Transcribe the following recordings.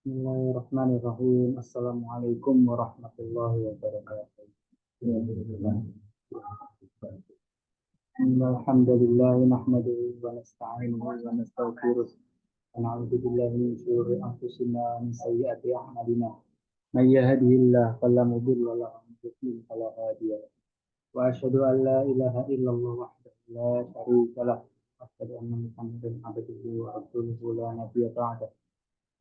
Bismillahirrahmanirrahim. Assalamualaikum warahmatullahi wabarakatuh. Alhamdulillah nahmaduhu wa nasta'inuhu wa nastaghfiruh wa na'udzu billahi min shururi anfusina wa min sayyiati a'malina. May yahdihillahu fala mudilla lahu wa may yudlil fala hadiya lahu. Wa asyhadu an la ilaha illallah wahdahu la syarika lahu wa asyhadu anna Muhammadan abduhu wa rasuluhu la nabiyya ba'dahu.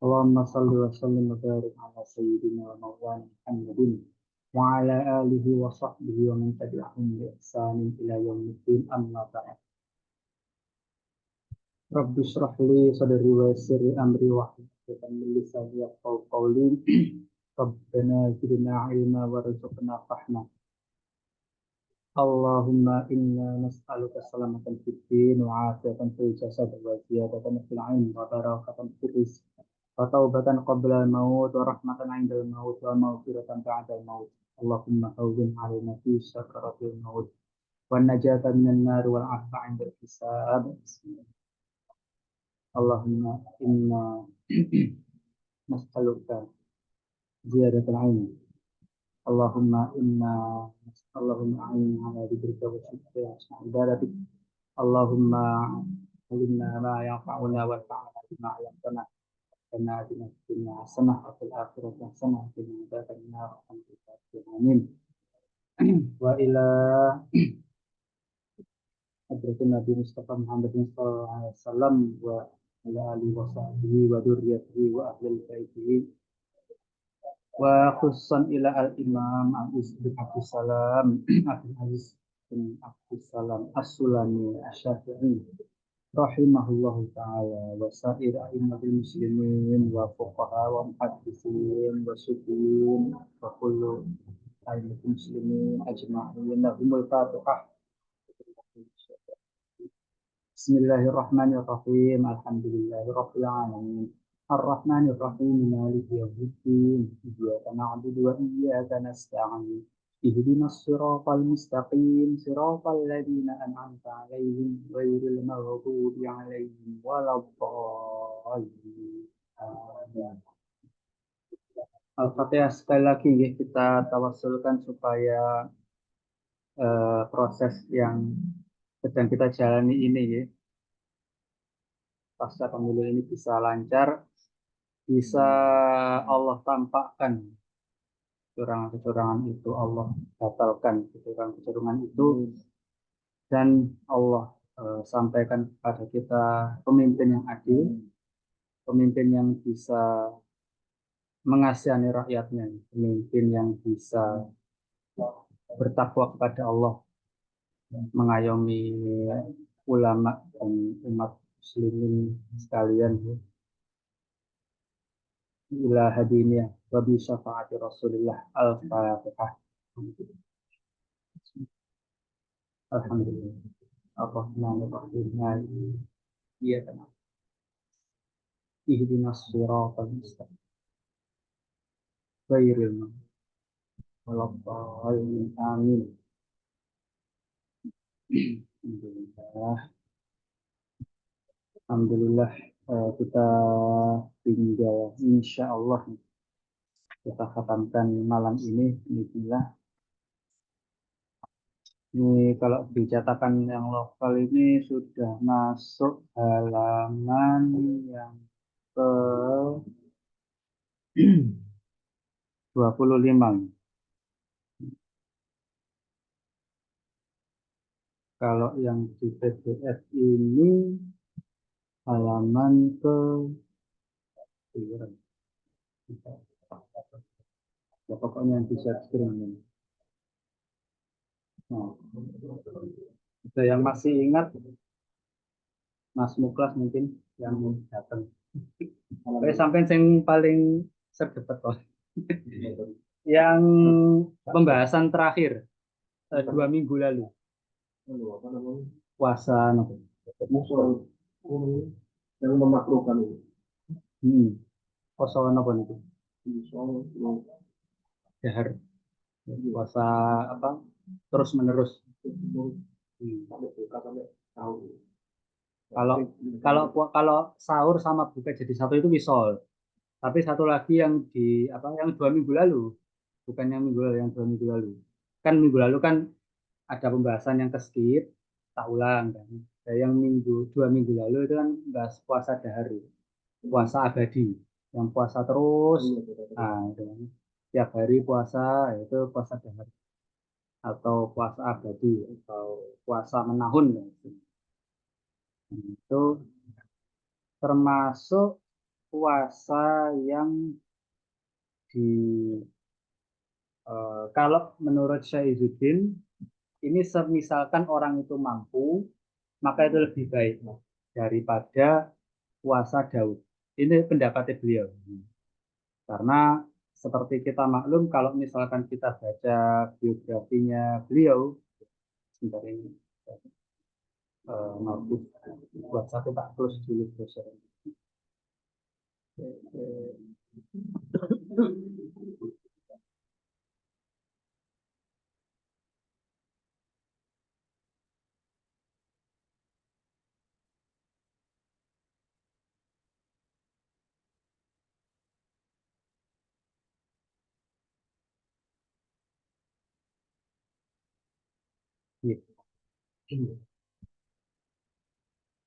Allahumma salli wa sallim wa barik ala sayyidina wa maulana Muhammadin wa ala alihi wa sahbihi wa man tabi'ahum bi ihsanin ila yaumiddin amma ba'd. Rabbi shrah li sadri wa yassir li amri wahlul 'uqdatam min lisani yafqahu qawli. Rabbana zidna ilma warzuqna fahma. Allahumma inna nas'aluka salamatan fid din wa 'afiyatan fil jasad wa ziyadatan fil 'ilmi wa barakatan fil rizq wa taubatan qabla al-maut wa rahmatan 'inda al-maut wa maghfiratan ba'da al-maut. Allahumma hawwin 'alaina fi sakaratil maut wa najata minan nar wal 'afwa 'inda al-hisab. Allahumma inna nas'aluka ziyadatal 'ilmi. Allahumma a'inna 'ala dzikrika wa syukrika wa husni ibadatik. Allahumma alimna ma yanfa'una wanfa'na bima 'allamtana. Rabbana atina fid dunya hasanah wa fil akhirati hasanah wa qina adzabannar. Amin. Wa ila hadratin Nabi Mustafa Muhammad sallallahu alaihi wasallam wa ala alihi wa sahbihi wa dzurriyyatihi wa ahli baitihi wa khususan ila al-imam Aziz bin Abdus Salam Abdul Aziz bin Abdus Salam As-Sulami Asy-Syafi'i rahimahullahu ta'ala wa sa'ir a'immatil muslimin wa fuqaha wa muhaddisin wa sufiyin wa kullu a'immatil muslimin ajma'in lahumul fatihah. Bismillahirrahmanirrahim. Alhamdulillahirabbil alamin. Ar-Rahmanir Rahim. Maliki yaumiddin. Iyyaka na'budu wa iyyaka nasta'in. Ihdinas siratal mustaqim. Siratal ladzina an'amta 'alaihim ghairil maghdubi 'alaihim waladdallin. Amin. Al-Fatihah sekali lagi ya, kita tawassulkan supaya proses yang sedang kita jalani ini ya, pasca pemilu ini bisa lancar, bisa Allah tampakkan kecurangan-kecurangan itu, Allah batalkan kecurangan-kecurangan itu, dan Allah sampaikan kepada kita pemimpin yang adil, pemimpin yang bisa mengasihani rakyatnya, pemimpin yang bisa bertakwa kepada Allah, mengayomi ulama dan umat muslimin sekalian. Ila hadiniyah wa bi syafaati Rasulillah. Al-Fatihah. Alhamdulillah. Ar-Rahmanir Rahim. Iyyaka na'budu. Ihdinas siratal mustaqim. Ghairil maghdubi 'alaihim. Amin. Alhamdulillah. Alhamdulillah, kita tinggal insya Allah kita khatamkan malam ini. Bismillah. Ini kalau dicetakan yang lokal ini sudah masuk halaman yang ke 25. Kalau yang di PDF ini halaman ke ya, pokoknya yang di share screen ini. Nah, ada yang masih ingat Mas Muklas mungkin yang datang. Oke, sampai yang paling terdekat kok. Yang pembahasan terakhir 2 minggu lalu. Puasa yang memakruhkan itu. Puasa apa itu? Dahar. Puasa apa? Terus menerus. Kalau sahur sama buka jadi satu itu wisol. Tapi satu lagi yang di apa yang 2 minggu lalu, bukan yang minggu lalu, yang 2 minggu lalu. Kan minggu lalu kan ada pembahasan yang keskip, tak ulang kan. Nah, yang 2 minggu lalu itu kan bahas puasa dahar, puasa abadi, yang puasa terus, nah, itu kan. Tiap hari puasa, itu puasa dahar atau puasa abadi atau puasa menahun. Gitu. Itu termasuk puasa yang di kalau menurut Syekh Izzuddin ini semisalkan orang itu mampu, maka itu lebih baik daripada puasa Daud. Ini pendapatnya beliau. Karena seperti kita maklum kalau misalkan kita baca biografinya beliau, sebentar ini mampu buat satu tak terus dulu browser.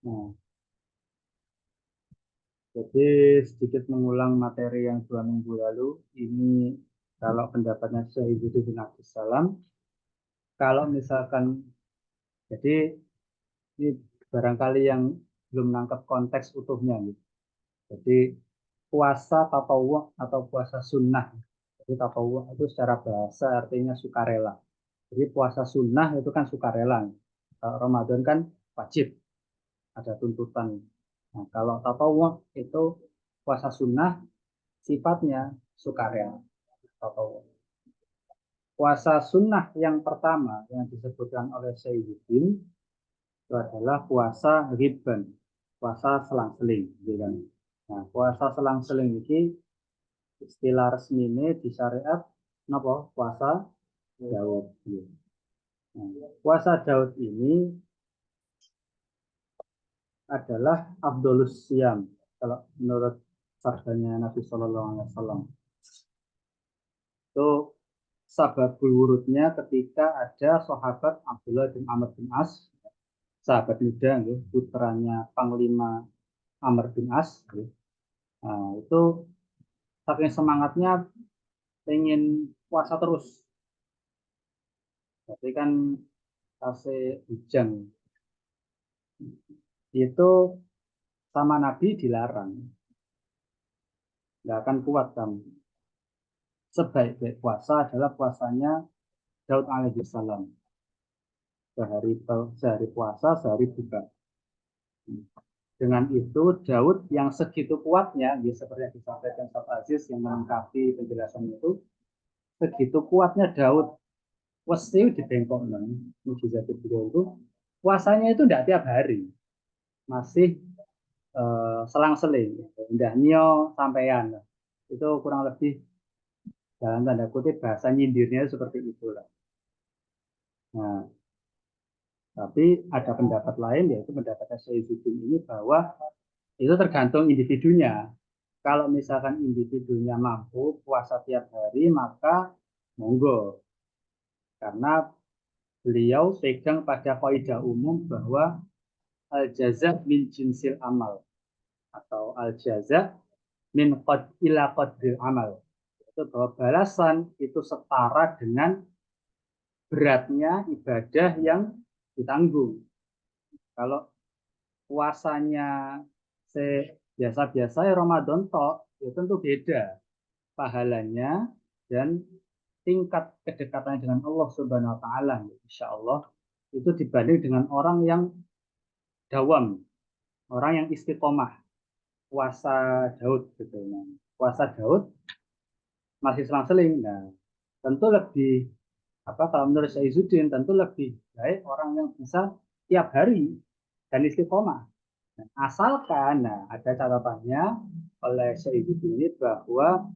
Nah, jadi sedikit mengulang materi yang 2 minggu lalu, ini kalau pendapatnya Syekh Izzuddin bin Abdussalam, kalau misalkan, jadi ini barangkali yang belum nangkep konteks utuhnya gitu. Jadi puasa tatawwu atau puasa sunnah. Jadi tatawwu itu secara bahasa artinya sukarela. Jadi puasa sunnah itu kan sukarela. Kalau Ramadan kan wajib, ada tuntutan. Nah, kalau tatawwu itu puasa sunnah sifatnya sukarela. Tatawwu. Puasa sunnah yang pertama yang disebutkan oleh Syaikhudin itu adalah puasa riban, puasa selang-seling. Gitu kan. Nah, puasa selang-seling ini istilah resmi ini di syariat napa? Puasa Daud. Nah, puasa Daud ini adalah Abdulus Siam kalau menurut sabdanya Nabi Shallallahu Alaihi Wasallam. Itu sababul wurudnya ketika ada sahabat Abdullah bin Amr bin As, sahabat muda, putranya Panglima Amr bin As. Nah, itu saking semangatnya pengen puasa terus. Tapi kan kasih hujan itu sama Nabi dilarang. Nggak akan kuat kamu. Sebaik-baik puasa adalah puasanya Daud alaihissalam. Sehari puasa, sehari buka. Dengan itu Daud yang segitu kuatnya, ya seperti yang disampaikan Ustaz Aziz yang melengkapi penjelasan itu, segitu kuatnya Daud wesi di bengkok mujizat beliau itu puasanya itu tidak tiap hari, masih selang-seling, indah nio sampean itu kurang lebih dalam tanda kutip bahasa nyindirnya seperti itulah. Nah, tapi ada pendapat lain yaitu pendapatnya Syaikhudin ini bahwa itu tergantung individunya. Kalau misalkan individunya mampu puasa tiap hari maka monggo. Karena beliau pegang pada kaidah umum bahwa al jaza min jinsil amal atau al jaza min qad ila qadril amal. Itu bahwa balasan itu setara dengan beratnya ibadah yang ditanggung. Kalau puasanya biasa-biasa ya Ramadan tok, ya tentu beda pahalanya dan tingkat kedekatannya dengan Allah Subhanahu wa taala insya Allah itu dibanding dengan orang yang dawam, orang yang istiqomah puasa Daud gitu. Nah, puasa Daud masih selang-seling. Nah, tentu lebih apa kalau menurut saya Izzuddin tentu lebih baik orang yang bisa tiap hari dan istiqomah. Nah, asalkan ada catatannya oleh Syekh ini bahwa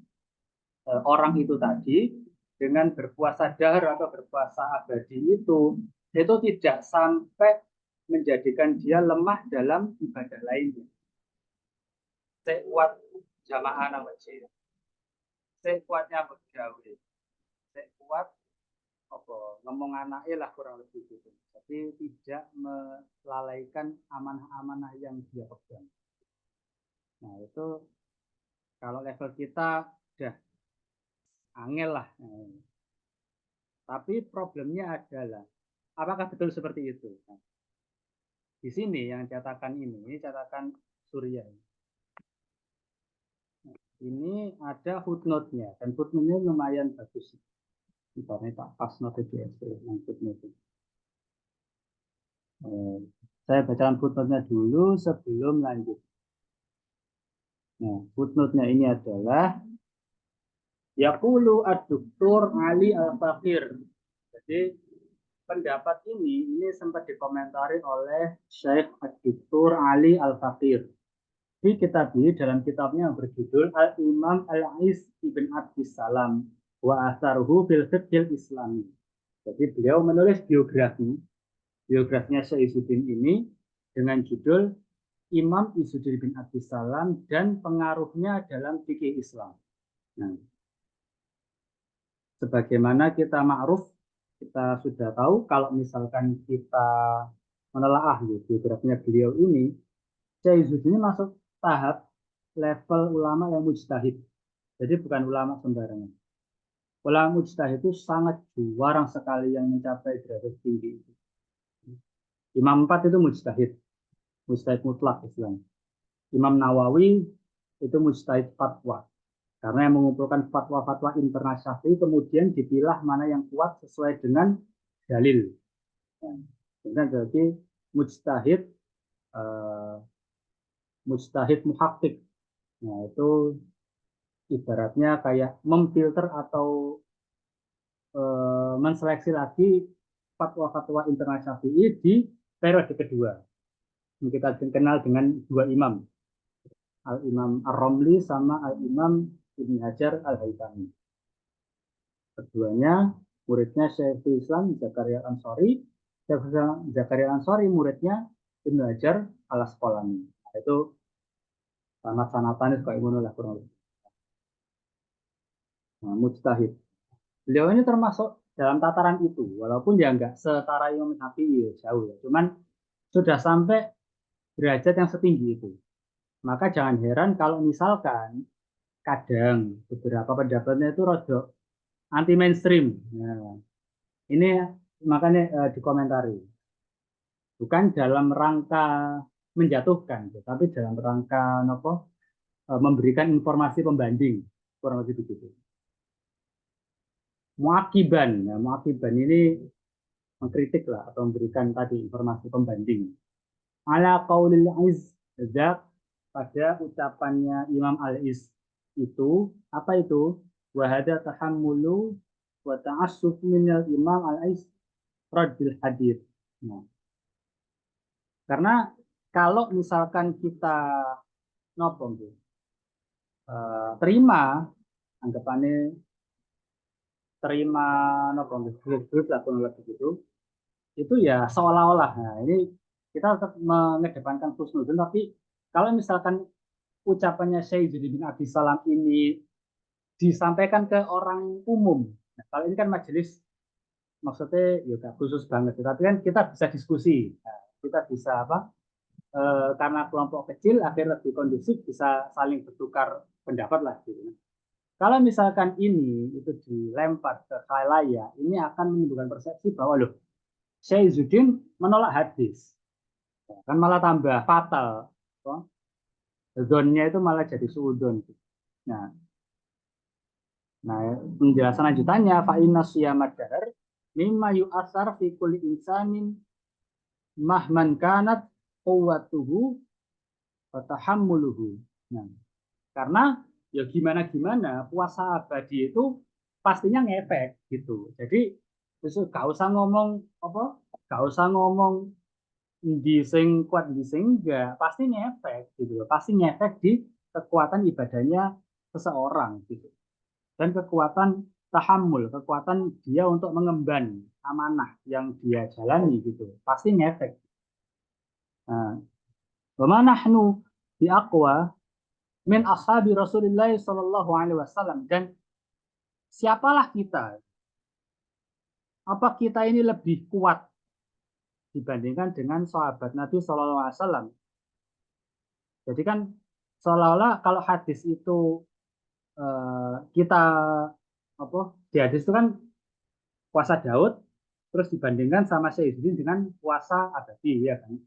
orang itu tadi dengan berpuasa dahar atau berpuasa abadi itu tidak sampai menjadikan dia lemah dalam ibadah lainnya. Sekuat jamaah nang masjid. Sing kuatnya bergawe. Sing kuat apa ngomong anaknya lah kurang lebih gitu. Tapi tidak melalaikan amanah-amanah yang dia pegang. Nah itu kalau level kita udah angel lah. Nah, tapi problemnya adalah apakah betul seperti itu? Nah, di sini yang cetakan ini cetakan Surya. Ini ada footnote-nya dan footnote-nya lumayan bagus. Misalnya tak pas note di footnote. Saya bacakan footnote-nya dulu sebelum lanjut. Nah, footnote-nya ini adalah Yaqulu ad-Doktor Ali Al-Fakir. Jadi pendapat ini sempat dikomentari oleh Syekh ad-Doktor Ali Al-Fakir. Di kitab ini dalam kitabnya yang berjudul Al-Imam Al-Ais Ibn Abdis Salam wa Atharuhu fil Fiqhil Islami. Jadi beliau menulis biografinya Syekh Izzuddin ini dengan judul Imam Izzuddin bin Abdis Salam dan pengaruhnya dalam fikih Islam. Nah, sebagaimana kita ma'ruf, kita sudah tahu kalau misalkan kita menelaah biografinya beliau ini, Syekh Izzuddin ini masuk tahap level ulama yang mujtahid. Jadi bukan ulama sembarangan. Ulama mujtahid itu sangat jarang sekali yang mencapai derajat tinggi. Imam 4 itu mujtahid mutlak Islam. Imam Nawawi itu mujtahid fatwa. Karena yang mengumpulkan fatwa-fatwa internal Syafi'i kemudian dipilah mana yang kuat sesuai dengan dalil. Nah, jadi mujtahid mujtahid muhakkik. Nah, itu ibaratnya kayak memfilter atau menseleksi lagi fatwa-fatwa internal Syafi'i di periode kedua. Kita kenal dengan dua imam, Al-Imam Ar-Romli sama Al-Imam Ibn Hajar Al-Haytami. Keduanya muridnya Syekhul Islam Zakaria Ansori. Zakaria Ansori muridnya Ibn Hajar Al-Asqalani. Nah, itu sanat-sanatan kayak ngono lah kurang lebih. Nah, mujtahid. Beliau ini termasuk dalam tataran itu, walaupun dia enggak setara Imam Syafi'i jauh ya. Cuman sudah sampai derajat yang setinggi itu. Maka jangan heran kalau misalkan kadang beberapa pendapatnya itu rada anti mainstream. Nah, ini makanya dikomentari. Bukan dalam rangka menjatuhkan, tetapi dalam rangka memberikan informasi pembanding, kurang lebih begitu. Muakiban, nah, muakiban ini mengkritik lah atau memberikan tadi informasi pembanding. Ala qaulil Iz pada ucapannya Imam Al-Iz itu apa itu? Wahada tahammulu wa ta'assuf minal Imam Al-Iz radil hadith. Nah, karena kalau misalkan kita terima anggapannya terima grup lah kurang lebih gitu, itu ya seolah-olah. Nah, ini kita tetap mengedepankan husnuzon, tapi kalau misalkan ucapannya Syekh Izzuddin bin Abdis Salam ini disampaikan ke orang umum, nah, kalau ini kan majelis maksudnya ya gak khusus banget, tapi kan kita bisa diskusi, nah, kita bisa karena kelompok kecil akhirnya lebih kondusif bisa saling bertukar pendapat lah gitu. Kalau misalkan ini itu dilempar ke khalayak, ini akan menimbulkan persepsi bahwa loh Syekh Izzuddin menolak hadis, kan malah tambah fatal. Zonnya itu malah jadi suudon. Nah, penjelasan lanjutannya fa inna siyamad dahr mimma yu'athar fi kulli insanin mahman kanat quwwatuhu wa tahammuluhu. Nah, karena ya gimana puasa abadi itu pastinya ngefek gitu. Jadi gak usah ngomong gak usah ngomong di sing kuat di sing enggak, pasti ngefek gitu. Pasti ngefek di kekuatan ibadahnya seseorang gitu. Dan kekuatan tahammul, kekuatan dia untuk mengemban amanah yang dia jalani gitu. Pasti ngefek. Nah, wa nahnu bi aqwa min ashabi Rasulullah sallallahu alaihi wasallam, dan siapalah kita? Apa kita ini lebih kuat dibandingkan dengan sahabat Nabi sallallahu alaihi wasallam? Jadi kan seolah-olah kalau hadis itu kita apa di hadis itu kan puasa Daud terus dibandingkan sama Syaizuddin dengan puasa abadi, ya kan?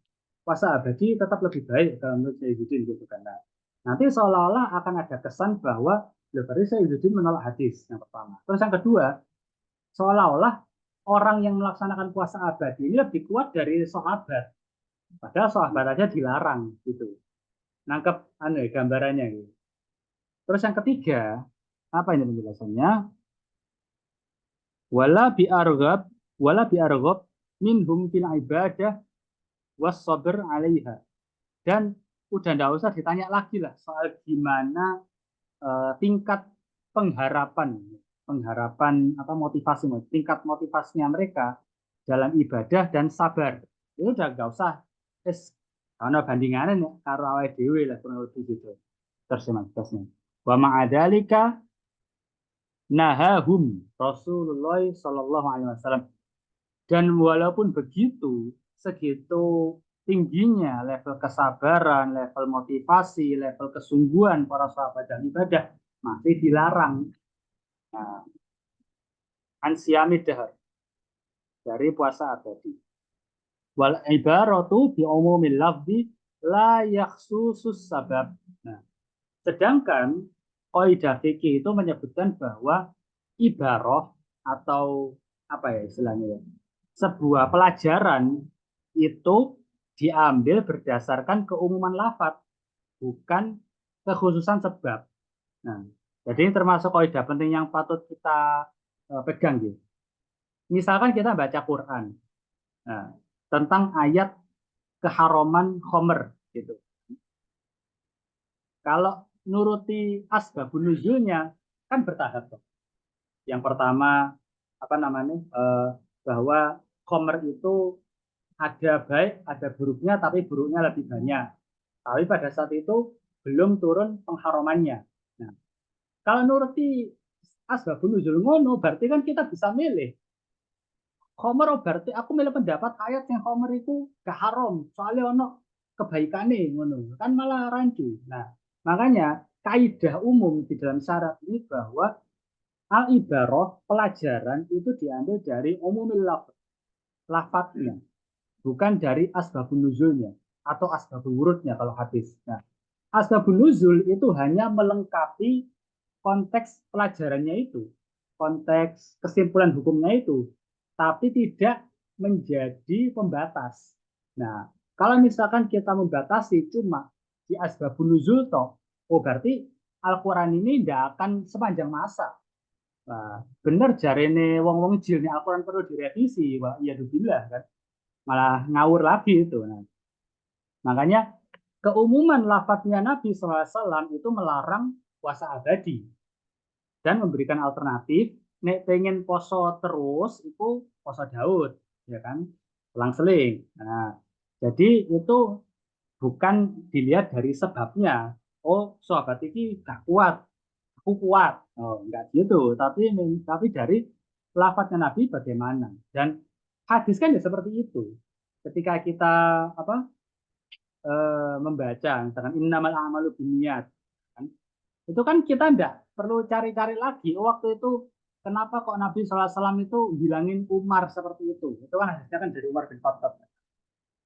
Puasa abadi tetap lebih baik kalau menurut Syaizuddin gitu kan. Nah, nanti seolah-olah akan ada kesan bahwa berarti Syaizuddin menolak hadis yang pertama. Terus yang kedua, seolah-olah orang yang melaksanakan puasa abadi ini lebih kuat dari sahabat. Padahal sahabat aja dilarang gitu. Nangkep aneh gambarannya gitu. Terus yang ketiga, apa ini penjelasannya? Wala bi arghab wala bi arghab minhum fil ibadah was sabr 'alaiha. Dan udah nggak usah ditanya lagi lah soal gimana tingkat pengharapan pengharapan apa motivasi tingkat motivasinya mereka dalam ibadah dan sabar. Itu udah nggak usah karena bandingannya ya karo awake dhewe lah kurang lebih gitu. Terus terusnya. Wa ma'adalika nahahum Rasulullah Shallallahu Alaihi Wasallam. Dan walaupun begitu, segitu tingginya level kesabaran, level motivasi, level kesungguhan para sahabat dan ibadah masih dilarang. Nah, ansiamid dahar dari puasa abadi. Wal ibaratu bi umumil lafzi la yakhsusus sabab. Nah, sedangkan kaidah fikih itu menyebutkan bahwa ibarah atau apa ya istilahnya ya, sebuah pelajaran itu diambil berdasarkan keumuman lafaz, bukan kekhususan sebab. Nah, jadi ini termasuk kaidah penting yang patut kita pegang gitu. Misalkan kita baca Quran, nah, tentang ayat keharaman khomer gitu. Kalau nuruti asbabun nuzulnya kan bertahap. Yang pertama apa namanya bahwa khomer itu ada baik, ada buruknya, tapi buruknya lebih banyak. Tapi pada saat itu belum turun pengharamannya. Nah, kalau nuruti asbabun nuzul ngono, berarti kan kita bisa milih. Khomer berarti aku milih pendapat ayat yang khomer itu gak haram, soalnya ono kebaikannya ngono. Kan malah rancu. Nah, makanya kaidah umum di dalam syarat ini bahwa al-ibarah pelajaran itu diambil dari umumil lafadznya, bukan dari asbabun nuzulnya atau asbabun wurudnya kalau hadis. Nah, asbabun nuzul itu hanya melengkapi konteks pelajarannya itu, konteks kesimpulan hukumnya itu, tapi tidak menjadi pembatas. Nah, kalau misalkan kita membatasi cuma di asbabun nuzul toh, oh berarti Al-Quran ini tidak akan sepanjang masa. Nah, bener jarene wong-wong jil nih Al-Quran perlu direvisi, wah iya dubillah kan, malah ngawur lagi itu. Nah, makanya keumuman lafadznya Nabi SAW itu melarang puasa abadi dan memberikan alternatif. Nek pengen poso terus itu poso Daud, ya kan, selang-seling. Nah, jadi itu bukan dilihat dari sebabnya. Oh, sahabat ini gak kuat, aku kuat. Oh, enggak gitu. Tapi dari lafadznya Nabi bagaimana. Dan hadis kan ya seperti itu. Ketika kita apa membaca misalkan innamal a'malu binniyat kan, itu kan kita enggak perlu cari-cari lagi waktu itu kenapa kok Nabi SAW itu bilangin Umar seperti itu kan hadisnya kan dari Umar bin Khattab.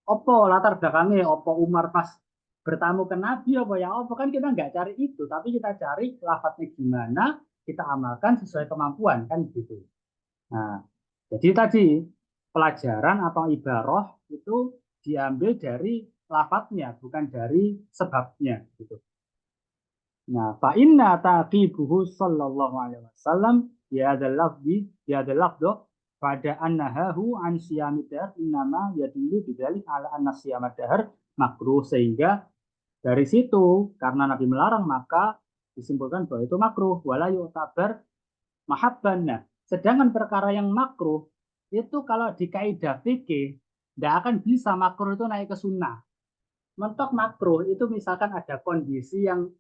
Opo latar belakangnya opo Umar pas bertamu ke Nabi apa ya opo kan kita nggak cari itu tapi kita cari lafadznya gimana kita amalkan sesuai kemampuan kan gitu. Nah, jadi tadi pelajaran atau ibarah itu diambil dari lafadznya, bukan dari sebabnya. Gitu. Nah, fa inna taqibuhu sallallahu alaihi wasallam ya adalah lafdu pada annahu an siyamidar innama yadullu bidzalik ala anna siyamadar makruh, sehingga dari situ karena Nabi melarang maka disimpulkan bahwa itu makruh wala yu'tabar mahabban. Nah, sedangkan perkara yang makruh itu kalau di kaidah fikih tidak akan bisa makruh itu naik ke sunnah. Mentok makruh itu misalkan ada kondisi yang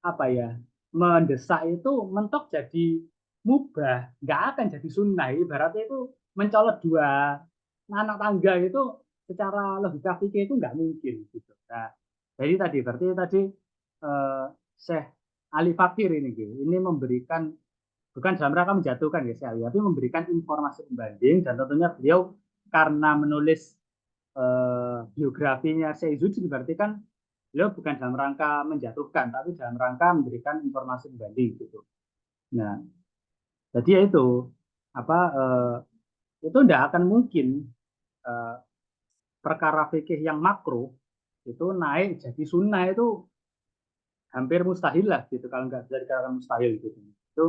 apa ya, mendesak itu mentok jadi mubah, nggak akan jadi sunnah. Ibaratnya itu mencolok dua anak tangga itu secara logika fikih itu nggak mungkin gitu. Nah, jadi tadi berarti tadi Syekh Ali Fakir ini memberikan bukan dalam rangka menjatuhkan ya Syekh Ali, tapi memberikan informasi pembanding dan tentunya beliau karena menulis biografinya Syekh Izzuddin berarti kan beliau bukan dalam rangka menjatuhkan, tapi dalam rangka memberikan informasi pembanding gitu. Nah, jadi ya itu apa itu tidak akan mungkin eh, perkara fikih yang makruh itu naik jadi sunnah itu hampir mustahil lah gitu kalau nggak bisa dikatakan mustahil gitu. Itu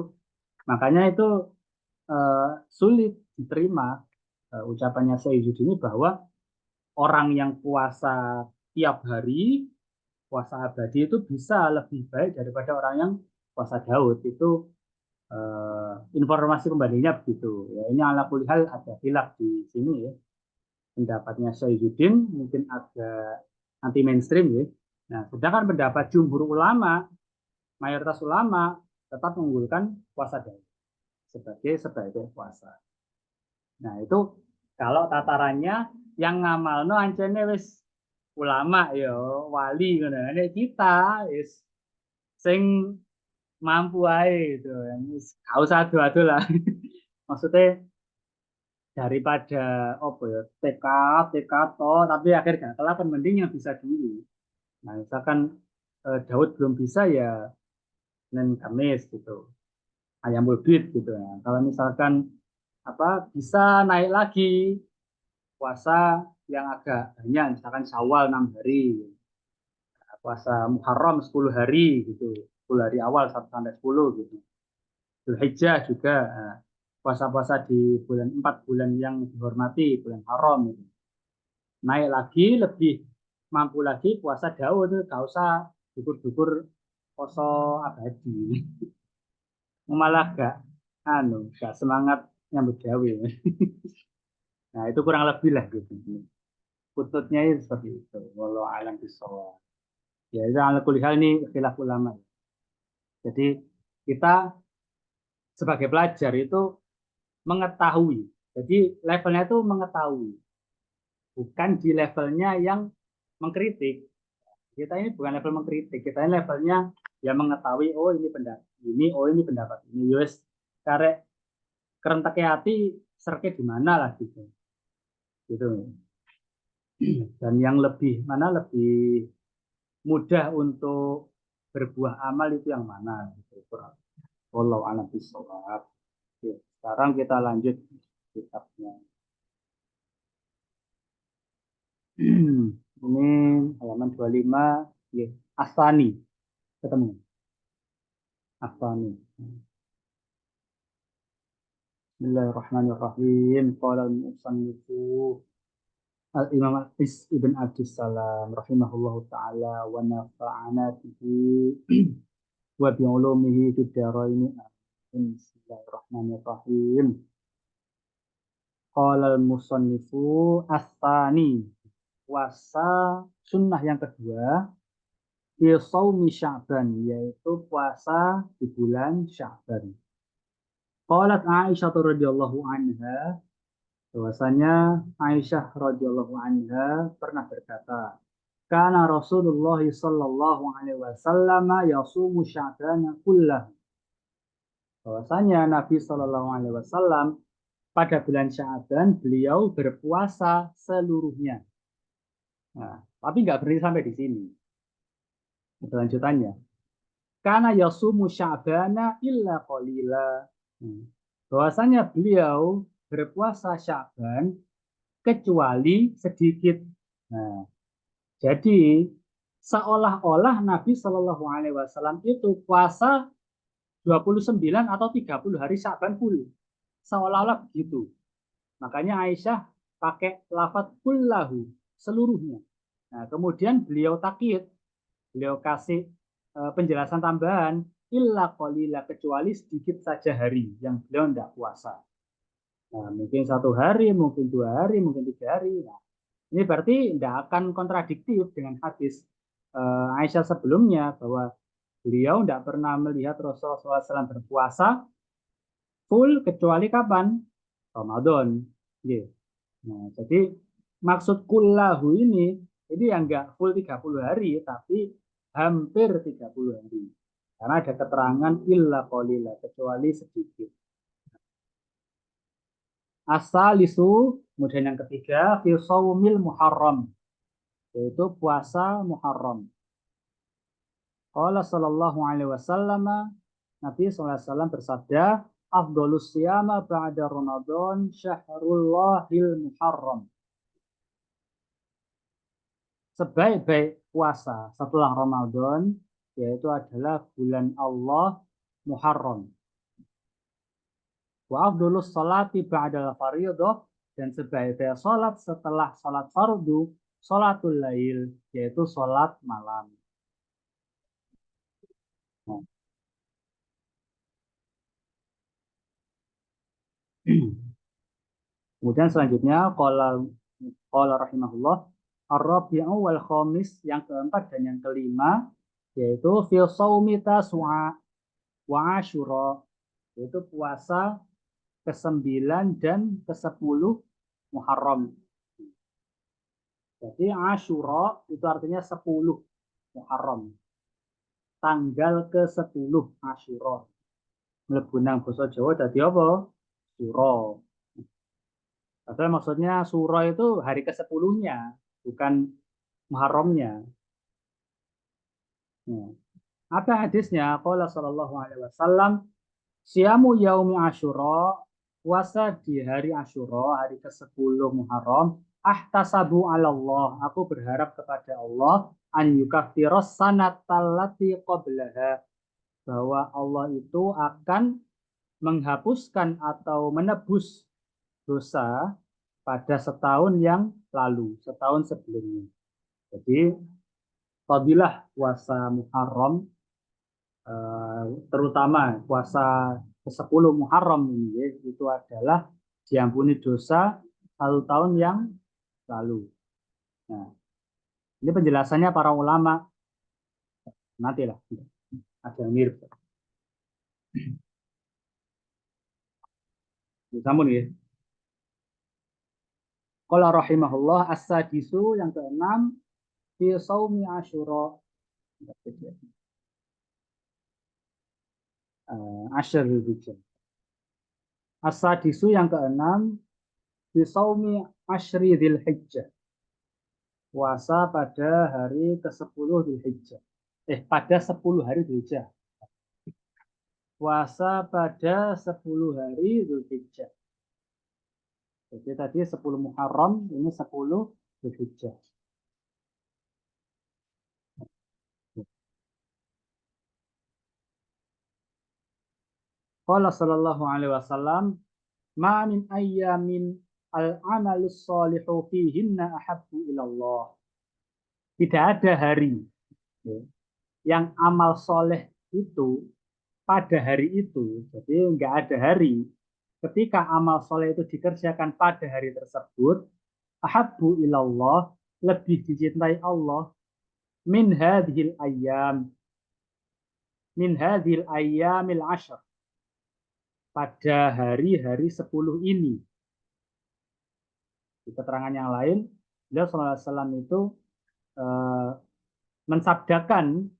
makanya itu sulit diterima ucapannya Syekh ini bahwa orang yang puasa tiap hari puasa abadi itu bisa lebih baik daripada orang yang puasa Daud itu informasi pembandingnya begitu ya ini ala kulihal ada hilaf di sini ya pendapatnya Syaizuddin mungkin agak anti mainstream ya nah sedangkan pendapat jumhur ulama mayoritas ulama tetap mengunggulkan puasa Daud sebagai puasa nah itu kalau tatarannya yang ngamalno ancene wis ulama ya wali ngono nek kita wis sing mampu aja itu gak usah adu-adu lah maksudnya daripada apa ya tekad toh tapi akhir gak kelakon mending yang bisa dulu nah misalkan Daud belum bisa ya Senin Kamis gitu ayam bulbit gitu ya kalau misalkan apa bisa naik lagi puasa yang agak banyak misalkan Syawal 6 hari puasa Muharram 10 hari gitu 10 hari awal 1 sampai 10 gitu Dzulhijjah juga puasa-puasa di bulan 4 bulan yang dihormati bulan haram gitu. Naik lagi lebih mampu lagi puasa Daud itu gak usah dukur-dukur poso abadi malah gak semangat nyambut gawe nah itu kurang lebih lah gitu kututnya itu seperti itu walau alam bisawab ya itu ala kulihal ini khilaf ulama jadi kita sebagai pelajar itu mengetahui. Jadi levelnya itu mengetahui, bukan di levelnya yang mengkritik. Kita ini bukan level mengkritik, kita ini levelnya yang mengetahui, oh ini pendapat ini, oh ini pendapat ini. Yus, karek kerentaknya hati, serke di mana lah gitu. Gitu. Dan yang lebih mana lebih mudah untuk berbuah amal itu yang mana gitu. Wallahu a'lam bishawab. Sekarang kita lanjut kitabnya. Ini halaman 25 ya, Asani ketemu Asani. Bismillahirrahmanirrahim. Qala al-musannifu Al-Imam Is Ibn Abdus Salam rahimahullahu taala wa nafa'ana bihi wa bi ulumihi fid dharain. Bismillahirrahmanirrahim. Qala al-musannifu Asani puasa sunnah yang kedua fi shaumi Sya'ban yaitu puasa di bulan Sya'ban. Qalat Aisyah radhiyallahu anha bahwasanya Aisyah radhiyallahu anha pernah berkata, "Kana Rasulullah sallallahu alaihi wasallam yasumu Sya'ban kullahu." Bahwasanya Nabi sallallahu alaihi wasallam pada bulan Sya'ban beliau berpuasa seluruhnya. Nah, tapi nggak berhenti sampai di sini. Kelanjutannya. Karena yasumu sya'bana illa qalila. Bahwasanya beliau berpuasa Sya'ban kecuali sedikit. Nah, jadi seolah-olah Nabi Shallallahu Alaihi Wasallam itu puasa 29 atau 30 hari Sya'ban full. Seolah-olah begitu. Makanya Aisyah pakai lafaz kullahu, seluruhnya. Nah, kemudian beliau takyid, beliau kasih penjelasan tambahan illa qalila kecuali sedikit saja hari yang beliau tidak puasa. Nah, mungkin 1 hari, mungkin 2 hari, mungkin 3 hari. Nah, ini berarti tidak akan kontradiktif dengan hadis Aisyah sebelumnya bahwa Beliau tidak pernah melihat Rasulullah SAW berpuasa full kecuali kapan? Ramadan. Gitu. Nah, jadi maksud kullahu ini yang enggak full 30 hari, tapi hampir 30 hari. Karena ada keterangan illa qalila, kecuali sedikit. Asalisu, kemudian yang ketiga, fi shaumil muharram, yaitu puasa Muharram. Qala sallallahu alaihi wasallam, Nabi SAW bersabda, afdolus siyama ba'da Ramadan syahrullahil muharram. Sebaik-baik puasa setelah Ramadan yaitu adalah bulan Allah Muharram. Wa afdolus salati ba'dal fardhah, dan sebaik-baik salat setelah salat fardu salatul lail, yaitu salat malam. Nah. Kemudian selanjutnya qala rahimahullah ar-rabi'u wal khamis, yang keempat dan yang kelima yaitu fi shaumi tas'a wa asyura, yaitu puasa ke-9 dan ke-10 Muharram. Jadi Asyura itu artinya 10 Muharram. Tanggal ke-10 Asyura. Mlebu nang basa Jawa dadi apa? Sura. Padahal maksudnya Sura itu hari ke-10-nya, bukan Muharramnya. Nah, apa hadisnya? Qala sallallahu alaihi wasallam, siyamu yaumi Asyura, puasa di hari Asyura, hari ke-10 Muharram, ahtasabu 'ala Allah, aku berharap kepada Allah, an yukaffiras sanatallati qablaha, bahwa Allah itu akan menghapuskan atau menebus dosa pada setahun yang lalu, setahun sebelumnya. Jadi fadilah puasa Muharram, terutama puasa ke-10 Muharram ini, itu adalah diampuni dosa 1 tahun yang lalu. Nah, ini penjelasannya para ulama, nantilah ada yang mirip. Sambung ya. Qala rahimahullah as-sadisu, yang keenam, fi shaumi Asyura. Asyarul Hijjah. As-sadisu, yang keenam, fi shaumi asyri Dzulhijjah. Puasa pada hari ke-10 Dzulhijjah. Pada 10 hari Dzulhijjah. Puasa pada 10 hari Dzulhijjah. Jadi tadi 10 Muharram, ini 10 Dzulhijjah. Qala sallallahu alaihi wasallam, ma min ayyamin al-amalus shalihu fihinna ahabbu ilallah. Tidak ada hari yang amal soleh itu pada hari itu, jadi nggak ada hari ketika amal soleh itu dikerjakan pada hari tersebut, ahabbu ilallah, lebih dicintai Allah, min hadhil ayyamil ashr, pada hari-hari 10 ini. Di keterangan yang lain, beliau SAW itu mensabdakan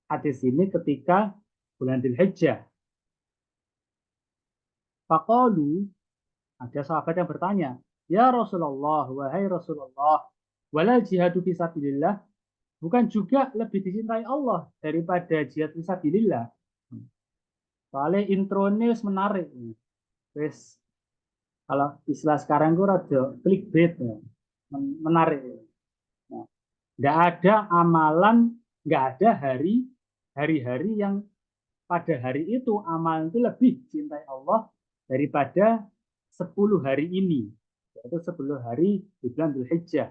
hadis ini ketika bulan Dzulhijjah. Faqalu, ada sahabat yang bertanya, ya Rasulullah, wahai Rasulullah, walal jihadu fisabilillah, bukan juga lebih dicintai Allah daripada jihad fisabilillah? Soalnya intronya menarik. Terus kalau istilah sekarang gue rada clickbait, menarik. Nah, nggak ada amalan, nggak ada hari-hari yang pada hari itu amalan itu lebih cintai Allah daripada 10 hari ini, yaitu 10 hari di bulan Dzulhijjah,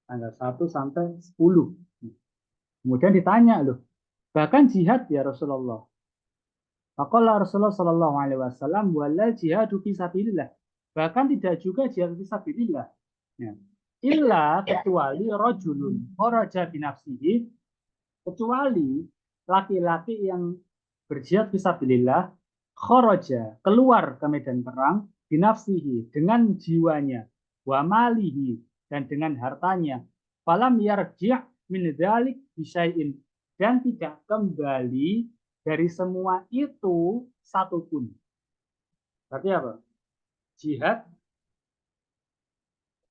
tanggal 1 sampai 10. Kemudian ditanya, loh, bahkan jihad ya Rasulullah. Faqala Rasulullah sallallahu alaihi wasallam, wala jihadu fisabilillah, bahkan tidak juga jihad fisabilillah. Ya. Illa, kecuali rajulun kharaja binafsihi, kecuali laki-laki yang berjihad fisabilillah kharaja keluar ke medan perang binafsihi dengan jiwanya wa malihi dan dengan hartanya falam yarji' min dzalik bisyai'in dan tidak kembali dari semua itu satupun. Berarti apa? Jihad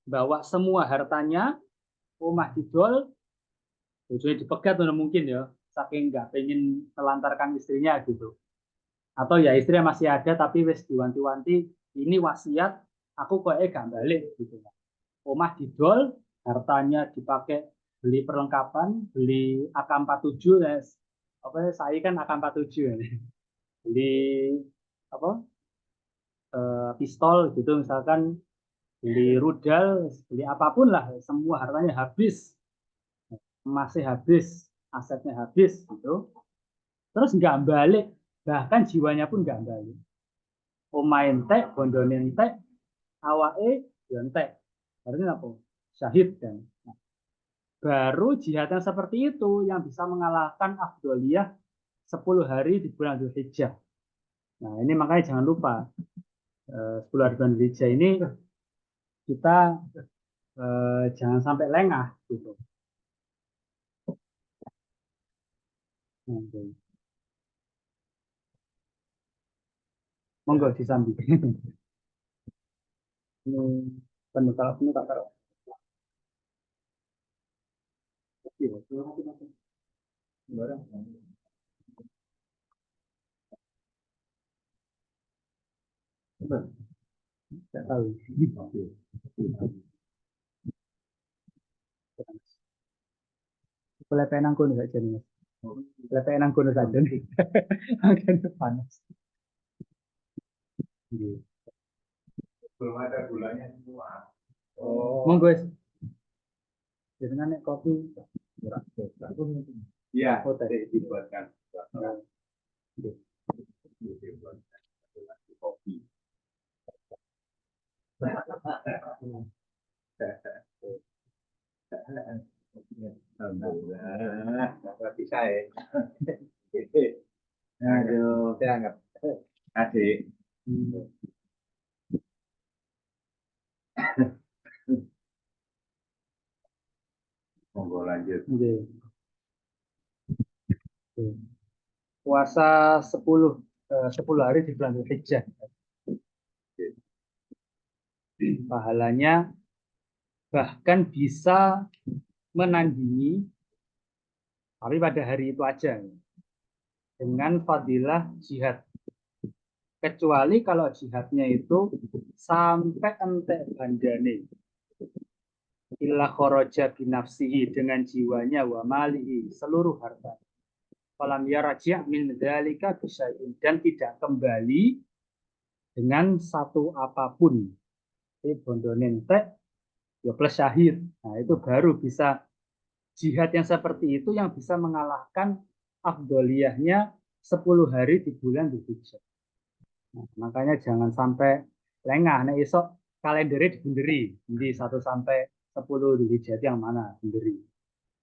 bawa semua hartanya, omah didol, bojone dipegat mungkin ya, saking nggak pengen melantarkan istrinya gitu. Atau ya istrinya masih ada tapi wis diwanti-wanti ini wasiat aku kok gak balik gitu. Omah didol, hartanya dipakai beli perlengkapan, beli AK-47 ya. Apa saya kan AK-47 ya. Beli apa? Pistol gitu misalkan, beli rudal, beli apapun lah, semua hartanya habis. Masih habis, asetnya habis gitu. Terus nggak balik, bahkan jiwanya pun nggak balik. Omah entek, bondone entek, awake yo entek. Artinya apa? Syahid kan. Nah, baru jihad yang seperti itu yang bisa mengalahkan afdoliyah 10 hari di bulan Dzulhijjah. Nah, ini makanya jangan lupa 10 hari bulan Dzulhijjah ini kita jangan sampai lengah gitu. Oke. Monggo disambi. Ini penuh kalau penuh tak taruh. Iya, barang. Tidak tahu. Boleh penang kono saja nih, Mas. Boleh penang kono saja nih. Akan panas. Iya. Belum ada gulanya semua. Monggo wis. Jenengan nek kopi Iya, oh tadi dibuatkan. Nah, Kopi. Alhamdulillah, nggak bisa ya. Aduh, saya anggap adik. Monggo lanjut. Oke. Puasa 10 hari di bulan Dzulhijjah. Pahalanya bahkan bisa menandingi, tapi pada hari itu aja, dengan fadilah jihad. Kecuali kalau jihadnya itu sampai entek bandane. Illa kharaja binafsihi dengan jiwanya wa malihi seluruh harta. Falam yarji' min dzalika bisyai'in dan tidak kembali dengan satu apapun. Ini bondone entek ya plus syahid. Nah, itu baru bisa jihad yang seperti itu yang bisa mengalahkan afdoliyahnya 10 hari di bulan Dzulhijjah. Nah, makanya jangan sampai lengah. Nah, esok kalendernya dibunderi. Jadi 1 sampai 10 Dzulhijjah yang mana? Bunderi.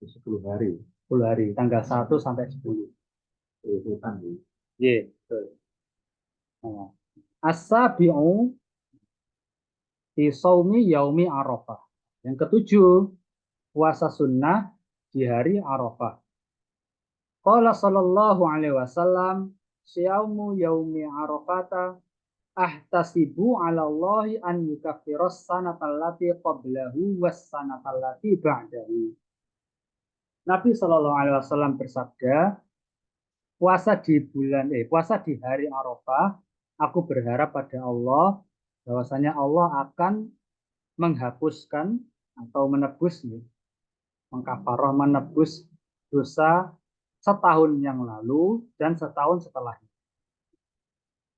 10 hari. 10 hari. Tanggal 1 sampai 10. Itu kan. Iya, betul. Nah, as-sabi'u fi shaumi yaumi Arafah. Yang ketujuh, puasa sunnah di hari Arafah. Qala sallallahu alaihi wasallam, "Syaumu yaumi Arafata ahtasibu 'ala Allahi an yukaffiras sanatal lati qablahu was sanatal lati ba'dahu." Nabi sallallahu alaihi wasallam bersabda, puasa di hari Arafah, aku berharap pada Allah bahwasanya Allah akan menghapuskan atau menebus, mengkafarah, menebus dosa setahun yang lalu dan setahun setelahnya.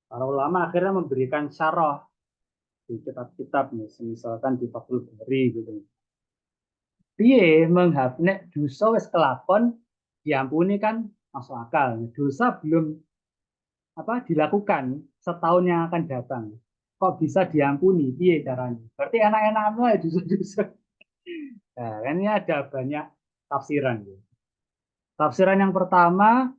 Para ulama akhirnya memberikan syarah di kitab-kitab, misalkan di Fathul Bari gitu. Piye menghapus dosa wis kelakon diampuni kan masuk akal. Dosa belum dilakukan setahun yang akan datang. Kok bisa diampuni? Piye caranya? Berarti enak-enak ya dosa-dosa. Nah, kan ini ada banyak tafsiran. Tafsiran yang pertama,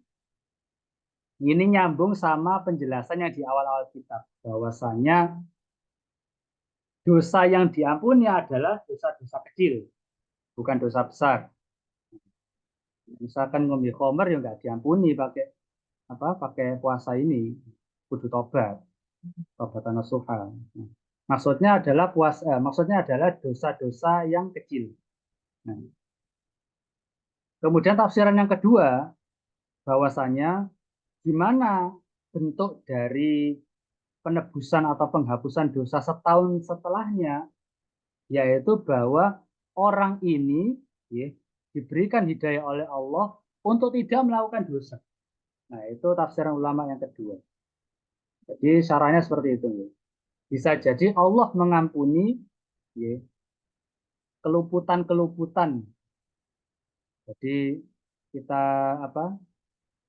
Ini nyambung sama penjelasan yang di awal-awal kitab, bahwasanya dosa yang diampuni adalah dosa-dosa kecil, bukan dosa besar. Misalkan ngombe khamr ya nggak diampuni pakai apa? Pakai puasa ini, kudu tobat, tobatan nasuha. Maksudnya adalah dosa-dosa yang kecil. Nah, kemudian tafsiran yang kedua, bahwasanya gimana bentuk dari penebusan atau penghapusan dosa setahun setelahnya, yaitu bahwa orang ini ya, diberikan hidayah oleh Allah untuk tidak melakukan dosa. Nah, itu tafsiran ulama yang kedua. Jadi caranya seperti itu. Ya. Bisa jadi Allah mengampuni ya, keluputan-keluputan. Jadi kita apa?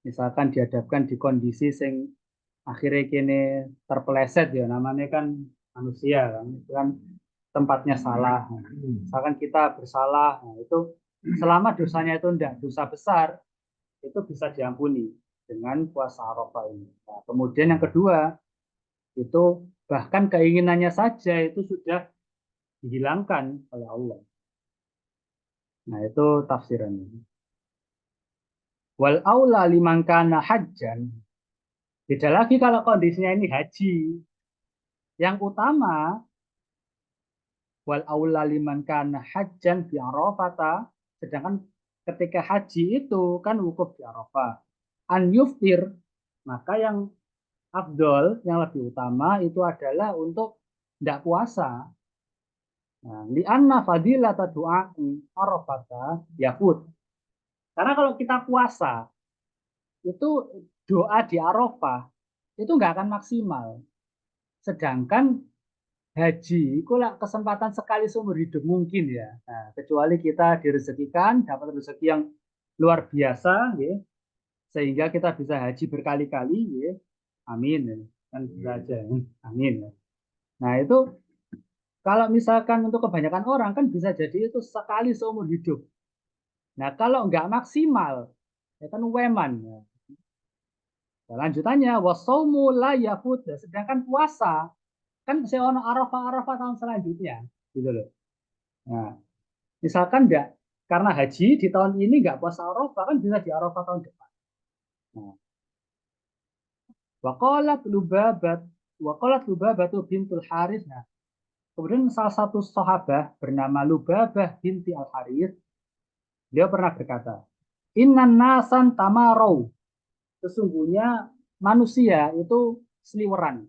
Misalkan dihadapkan di kondisi sing akhirnya kini terpeleset ya, namanya kan manusia kan, itu kan tempatnya salah. Misalkan kita bersalah, nah itu selama dosanya itu tidak dosa besar, itu bisa diampuni dengan puasa Arafah ini. Nah, kemudian yang kedua, itu bahkan keinginannya saja itu sudah dihilangkan oleh Allah. Nah, itu tafsirannya. Wal aula liman kana hajjan. Beda lagi kalau kondisinya ini haji. Yang utama wal aula liman kana hajjan fi Arafata, sedangkan ketika haji itu kan wukuf di Arafah. An yuftir, maka yang afdol, yang lebih utama itu adalah untuk tidak puasa. Nah, li'anna fadilata du'a'i Arafata yafut. Karena kalau kita puasa, itu doa di Arafah itu nggak akan maksimal. Sedangkan haji itu lah kesempatan sekali seumur hidup mungkin ya. Nah, kecuali kita direzekikan dapat rezeki yang luar biasa, ya, sehingga kita bisa haji berkali-kali, ya. Amin, ya. Kan bisa aja, ya. Amin. Ya. Nah itu kalau misalkan untuk kebanyakan orang kan bisa jadi itu sekali seumur hidup. Nah kalau nggak maksimal, ya kan weman. Ya. Nah, lanjutannya wasaumu la yafut. Sedangkan puasa kan seono Arafah tahun selanjutnya, gitu loh. Nah, misalkan enggak, karena haji di tahun ini enggak puasa Arafah, kan bisa di Arafah tahun depan. Nah, waqalat Lubabatu bintul Harith. Nah, kemudian salah satu sahabat bernama Lubabah binti Al Harith, dia pernah berkata, Innan nasan tamarau. Sesungguhnya manusia itu seliweran.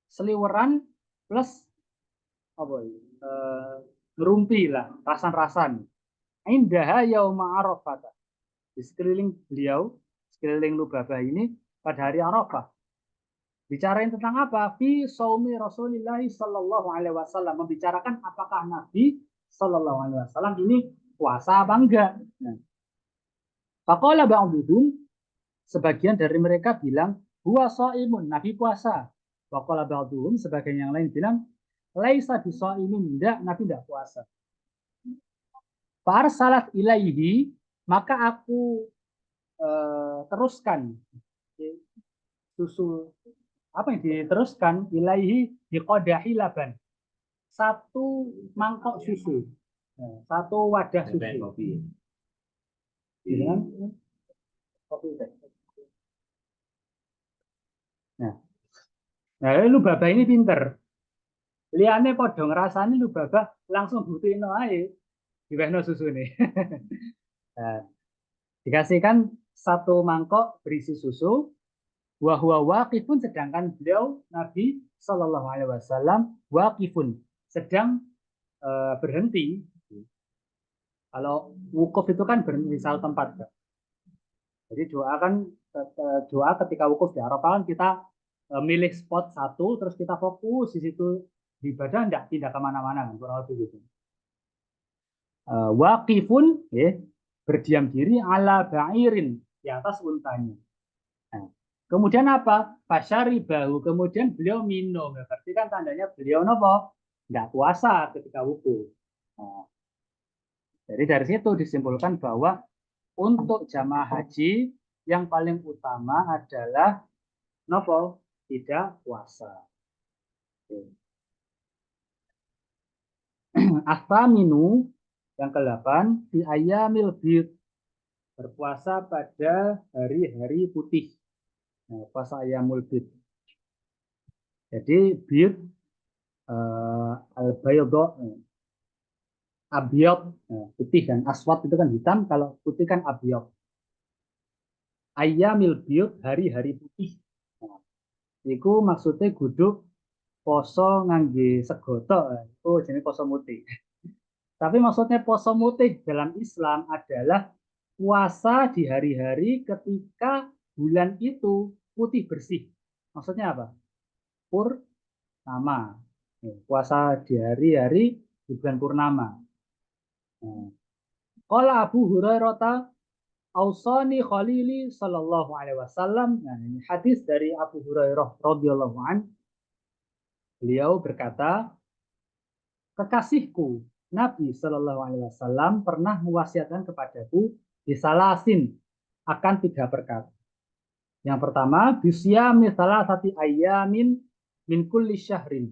Seliweran plus apa ya? Ngerumpi lah, rasan-rasan. Indah yauma Arafah. Di sekeliling beliau, sekeliling Lubabah ini pada hari Arafah. Bicarain tentang apa? Fi saumi Rasulillah sallallahu alaihi wasallam, membicarakan apakah Nabi sallallahu alaihi wasallam ini puasa apa enggak. Nah, faqala ba'duhum, sebagian dari mereka bilang huwa shaimun, Nabi puasa. Faqala ba'duhum, sebagian yang lain bilang laisa bisaimin, enggak, Nabi enggak puasa. Farsalat ilaihi, maka aku teruskan susu apa yang diteruskan ilaihi biqadahi laban, satu mangkok susu, satu wadah susu. Dengan kopi. Nah, Lubabah ini pinter. Liane padha ngrasani Lubabah langsung buktiino ae diwehno susune. Nah, dikasihkan satu mangkok berisi susu, wahwa waqifun, sedangkan beliau Nabi Shallallahu Alaihi Wasallam waqifun, sedang berhenti. Kalau wukuf itu kan berhenti di satu tempat. Jadi doa ketika wukuf di Arafah kan kita milih spot satu, terus kita fokus di situ di ibadah, tidak pindah kemana-mana, kurang lebih gitu. Waqifun, berdiam diri ala ba'irin, di atas untanya. Nah, kemudian apa? Fasyari bahu, kemudian beliau minum. Berarti kan tandanya beliau nopo? Nggak puasa ketika wukuf. Nah, jadi dari situ disimpulkan bahwa untuk jamaah haji yang paling utama adalah nopo tidak puasa. Astaminu yang ke-8 di ayamil bid, berpuasa pada hari-hari putih. Nah, puasa ayamul bid. Jadi bid al-baydo, abyad, putih, dan aswad itu kan hitam, kalau putih kan abyad. Ayamil bid, hari-hari putih. Nah, itu maksudnya guduk poso ngangge segoto, itu jenis poso mutih. Tapi maksudnya poso mutih dalam Islam adalah puasa di hari-hari ketika bulan itu putih bersih. Maksudnya apa? Purnama. Puasa di hari-hari di bulan purnama. Qala Abu Hurairah Ausani Khalili sallallahu alaihi wasallam. Nah, ini hadis dari Abu Hurairah radhiyallahu an. Beliau berkata, kekasihku Nabi Shallallahu Alaihi Wasallam pernah mewasiatkan kepadaku di salasin akan 3 perkara. Yang pertama, bisyami salasati ayamin min kulli syahrin.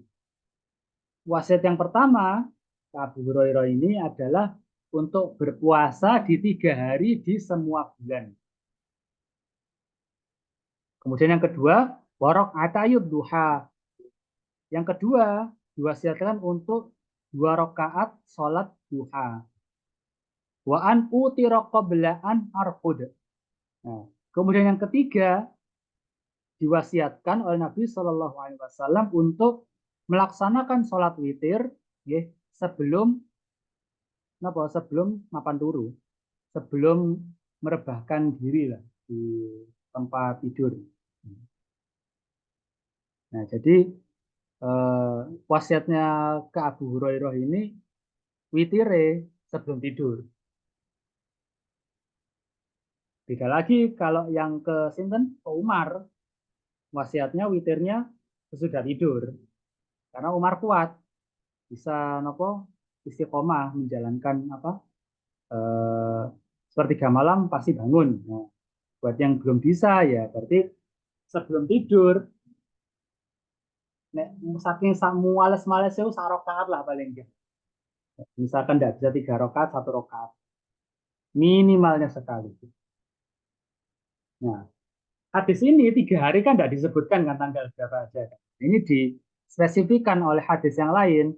Wasiat yang pertama Abu Hurairah ini adalah untuk berpuasa di 3 hari di semua bulan. Kemudian yang kedua, warok atayud duha. Yang kedua, diwasiatkan untuk 2 rakaat sholat duha. Wa an utira qabla an arqud. Nah, kemudian yang ketiga, diwasiatkan oleh Nabi Shallallahu Alaihi Wasallam untuk melaksanakan sholat witir sebelum mapan turu, sebelum merebahkan diri lah di tempat tidur. Nah, jadi wasiatnya ke Abu Hurairah ini witire sebelum tidur. Beda lagi kalau yang ke sinten, ke Umar, wasiatnya witirnya sesudah tidur. Karena Umar kuat, bisa nopo istiqomah menjalankan sepertiga malam pasti bangun. Nah, buat yang belum bisa ya berarti sebelum tidur, saking muales-males itu 1 rakaat lah paling enggak. Misalkan tidak bisa 3 rakaat, 1 rakaat minimalnya sekali. Nah, hadis ini 3 hari kan tidak disebutkan kan tanggal berapa aja. Ini dispesifikan oleh hadis yang lain,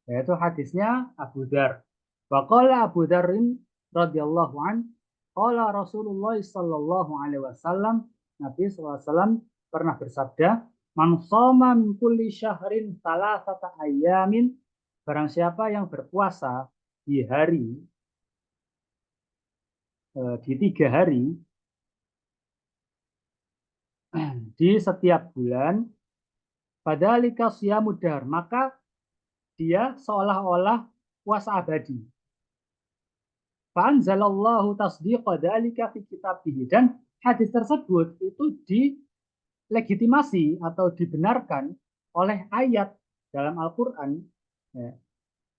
yaitu hadisnya Abu Dzar. Wa qala Abu Dzarrin radhiyallahu an, qala Rasulullah sallallahu alaihi wasallam, Nabi SAW pernah bersabda, man shoma min kulli syahrin salasata ayamin, barang siapa yang berpuasa di hari di 3 hari di setiap bulan, padhalika siyamudar, maka dia seolah-olah puasa abadi. Fa'anzalallahu tasdiqa dzalika fi kitabih, dan hadis tersebut itu dilegitimasi atau dibenarkan oleh ayat dalam Al-Qur'an, ya.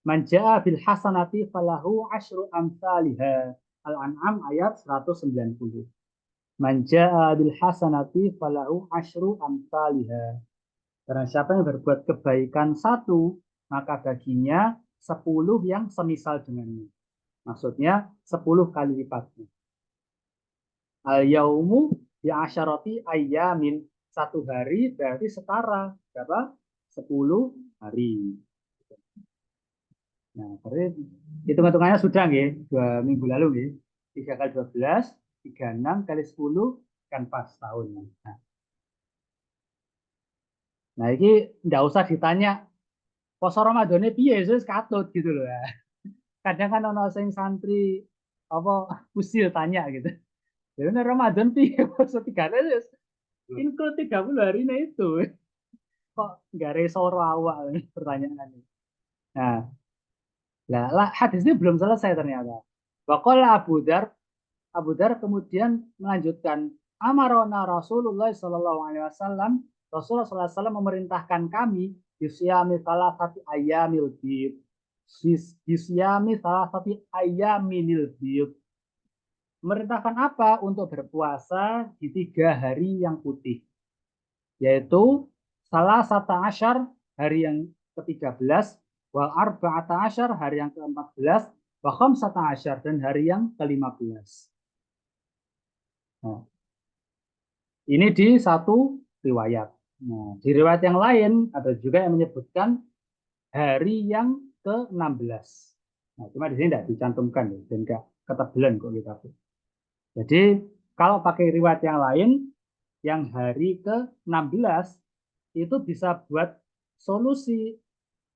Man jaa bil hasanati falahu asyru amsalihha. Al-An'am ayat 190. Man jaa bil hasanati falahu asyru amsalihha. Karena siapa yang berbuat kebaikan 1, maka baginya 10 yang semisal dengannya. Maksudnya 10 kali lipatnya. Al-yaumu bi'asyarati ayyamin. 1 hari berarti setara berapa? 10 hari. Nah, berarti hitung-hitungannya sudah nggih, 2 minggu lalu nggih. 3 kali 12, 36 kali 10 kan pas tahun. Nah, ini nggak usah ditanya poso Ramadane piye, wis katut gitu loh ya. Kadang kan ono sing santri apa usil tanya gitu. Ya bener Ramadan piye poso 3 hari include 30 harinya itu. Kok nggak resoro awal pertanyaan ini. Nah, hadis ini belum selesai ternyata. Waqala Abu Dzar kemudian melanjutkan, amarona Rasulullah Shallallahu Alaihi Wasallam, Rasulullah SAW memerintahkan kami bisyami salasati ayamil bid, bisyami salasati ayaminil bid, Memerintahkan apa? Untuk berpuasa di 3 hari yang putih, yaitu salah satu asyar, hari yang ke-13, wal arba'ata asyar, hari yang ke-14, wa khamsata asyar, dan hari yang ke-15. Nah, ini di satu riwayat. Nah, di riwayat yang lain ada juga yang menyebutkan hari yang ke-16. Nah, cuma di sini tidak dicantumkan ya, dan nggak ketebelan kok kita. Jadi kalau pakai riwayat yang lain, yang hari ke-16 itu bisa buat solusi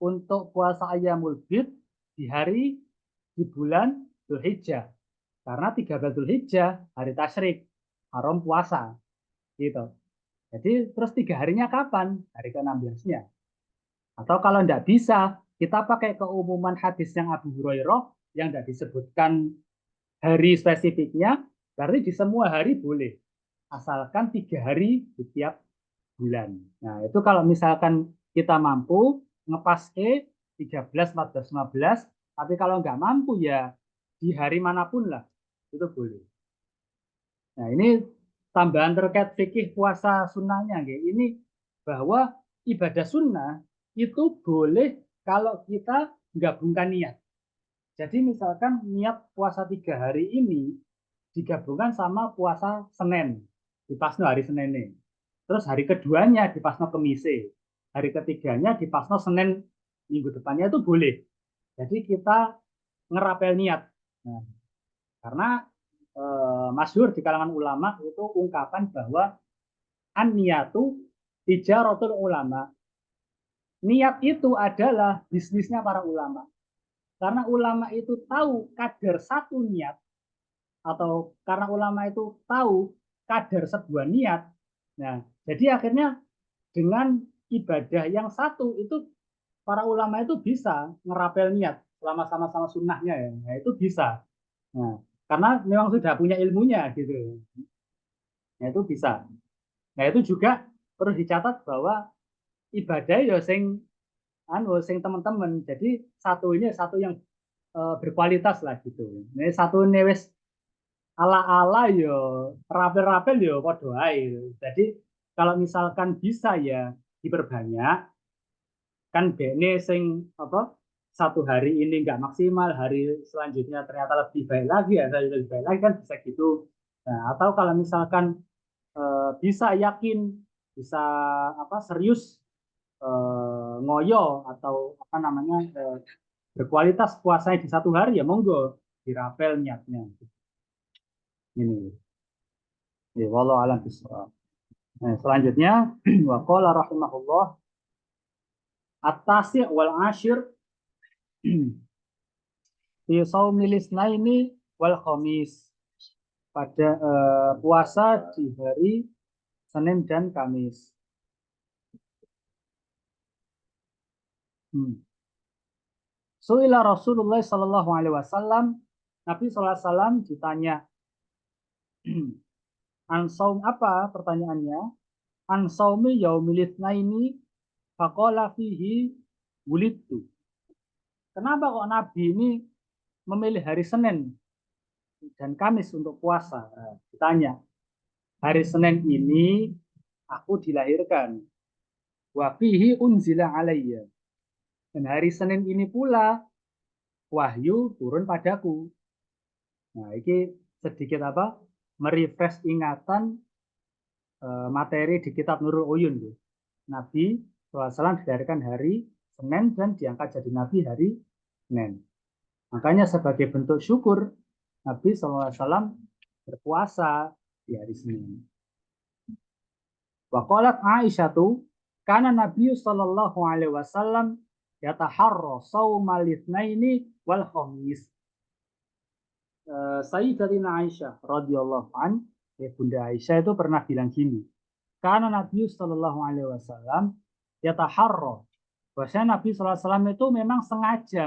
untuk puasa Ayyamul Bid di bulan Dzulhijjah. Karena 13 Dzulhijjah hari tasyrik, haram puasa gitu. Jadi terus 3 harinya kapan? Hari ke-16-nya. Atau kalau tidak bisa, kita pakai keumuman hadis yang Abu Hurairah yang tidak disebutkan hari spesifiknya, berarti di semua hari boleh. Asalkan 3 hari di tiap bulan. Nah, itu kalau misalkan kita mampu ngepas ke 13, 14, 15, tapi kalau nggak mampu ya di hari manapun lah, itu boleh. Nah, ini tambahan terkait fikih puasa sunnahnya. Ini bahwa ibadah sunnah itu boleh kalau kita gabungkan niat. Jadi misalkan niat puasa 3 hari ini digabungkan sama puasa Senin, di pasno hari Senin ini. Terus hari keduanya di pasno Kemise. Hari ketiganya di pasno Senin minggu depannya itu boleh. Jadi kita ngerapel niat. Nah, karena masyhur di kalangan ulama itu ungkapan bahwa an-niyatu tijaratul ulama. Niat itu adalah bisnisnya para ulama. Karena ulama itu tahu kadar satu niat, atau karena ulama itu tahu kadar sebuah niat. Nah, jadi akhirnya dengan ibadah yang satu itu para ulama itu bisa ngerapel niat selama sama-sama sunnahnya ya. Nah, itu bisa. Nah, karena memang sudah punya ilmunya gitu. Nah, itu bisa. Nah, itu juga perlu dicatat bahwa ibadah ya sing teman-teman. Jadi satu ini satu yang berkualitas lah gitu. Ini satu ini wis ala-ala yo rapel-rapel yo padha ae. Jadi kalau misalkan bisa ya diperbanyak, kan bene sing apa, 1 hari ini nggak maksimal, hari selanjutnya ternyata lebih baik lagi ya, lebih baik lagi kan bisa gitu. Nah, atau kalau misalkan bisa yakin, bisa apa serius, ngoyo atau apa namanya, berkualitas puasanya di 1 hari ya monggo dirapel niatnya. Ini ya, wallahu alam bishawab. Nah, selanjutnya waqala rahimahullah at-tasi' wal ashir fi shaumil isnaini wal khamis, pada puasa di hari Senin dan Kamis. Su'ila Rasulullah sallallahu alaihi wasallam, Nabi sallallahu alaihi wasallam ditanya an saum, apa pertanyaannya? An saumi yaumil itsnaini faqala fihi wulidtu. Kenapa kok Nabi ini memilih hari Senin dan Kamis untuk puasa? Nah, ditanya, hari Senin ini aku dilahirkan. Wa fihi unzila alayya. Dan hari Senin ini pula wahyu turun padaku. Nah, ini sedikit apa? Merefresh ingatan materi di kitab Nurul Uyun. Nabi SAW dilahirkan hari Senin dan diangkat jadi Nabi hari Senin. Makanya sebagai bentuk syukur, Nabi SAW berpuasa di hari Senin. Waqalat Aisyah tu, karena Nabi Sallallahu Alaihi Wasallam yataharra saumal itsnaini wal khamis. Sayyidatina Aisyah radhiyallahu an, Bunda Aisyah itu pernah bilang gini, karena Nabi Sallallahu Alaihi Wasallam yataharra, bahwasanya Nabi Sallallahu Alaihi Wasallam itu memang sengaja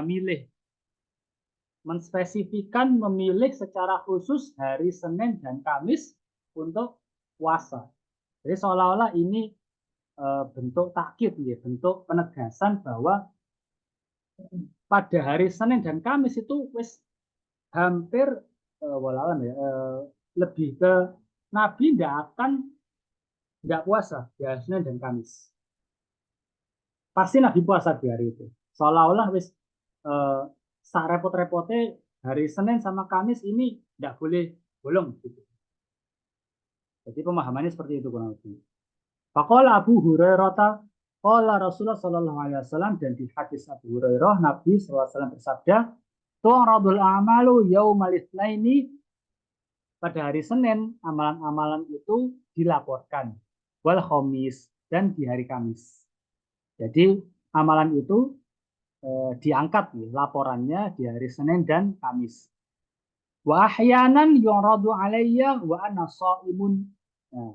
menspesifikkan, memilih secara khusus hari Senin dan Kamis untuk puasa. Jadi seolah-olah ini bentuk takkid, bentuk penegasan bahwa pada hari Senin dan Kamis itu wis hampir walau ya, lebih ke Nabi nggak puasa di hari Senin dan Kamis. Pasti Nabi puasa di hari itu. Seolah-olah wis eh, sak repot-repotnya hari Senin sama Kamis ini nggak boleh bolong gitu. Jadi pemahamannya seperti itu kurang lebih. Faqala Abu Hurairah qala Rasulullah sallallahu alaihi wasallam, dan di hadis Abu Hurairah Nabi sallallahu alaihi wasallam bersabda, "Tu'radul a'malu yaumal itsnaini", pada hari Senin amalan-amalan itu dilaporkan, wal khamis, dan di hari Kamis. Jadi amalan itu diangkat ya, laporannya di hari Senin dan Kamis. Wa ahyanan yuradu alayya wa ana shaimun. Nah,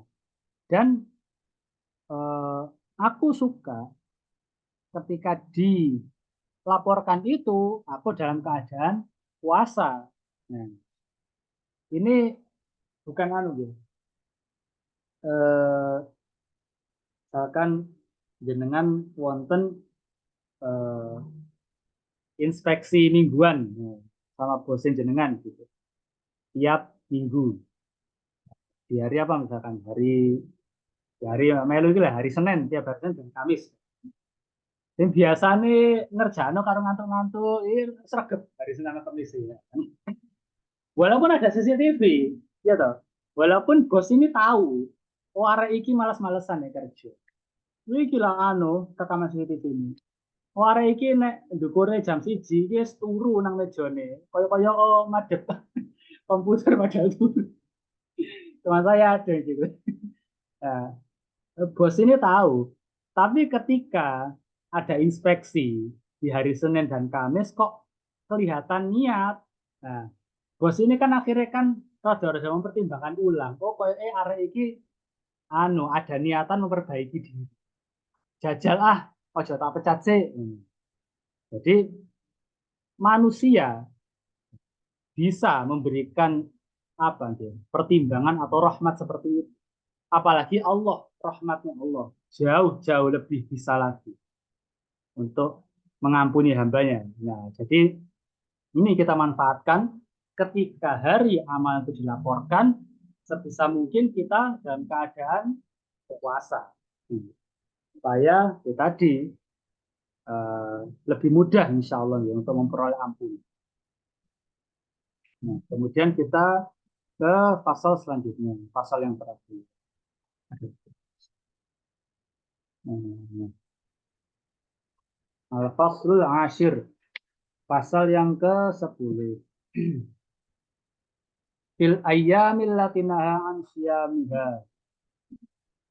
dan aku suka ketika dilaporkan itu aku dalam keadaan puasa. Nah, ini bukan anu ya. Misalkan jenengan wonten eh, inspeksi mingguan sama bosen jenengan gitu. Tiap minggu. Di hari apa misalkan? Hari melu itu lah, hari Senin, tiap hari Senin dan Kamis. Dan biasanya ngerjano karo ngantuk-ngantuk, sregep hari Senin sama Kamis ya. Walaupun ada CCTV, ya toh. Walaupun bos ini tahu, oh arek iki malas-malesan ya kerja. Iki lah rekaman CCTV ini. Oh arek iki nek ndukure jam 1 iki wis turu nang mejane. Kaya-kaya madhep komputer padahal turu. Teman saya ada gitu. Nah, bos ini tahu, tapi ketika ada inspeksi di hari Senin dan Kamis kok kelihatan niat. Nah, bos ini kan akhirnya kan rada-rada mempertimbangkan ulang. Oh, kok arek iki ada niatan memperbaiki diri. Jajal ojo tak pecat sih. Jadi manusia bisa memberikan apa dia pertimbangan atau rahmat seperti itu. Apalagi Allah, rahmatnya Allah jauh-jauh lebih bisa lagi untuk mengampuni hambanya. Nah, jadi ini kita manfaatkan ketika hari amal itu dilaporkan, sebisa mungkin kita dalam keadaan berpuasa. Supaya ya tadi lebih mudah insya Allah ya untuk memperoleh ampun. Nah, kemudian kita ke pasal selanjutnya, pasal yang terakhir. Nah, Al-Faslul Ashir, pasal yang ke-10. Fil ayyamil latinaha an siyamiha,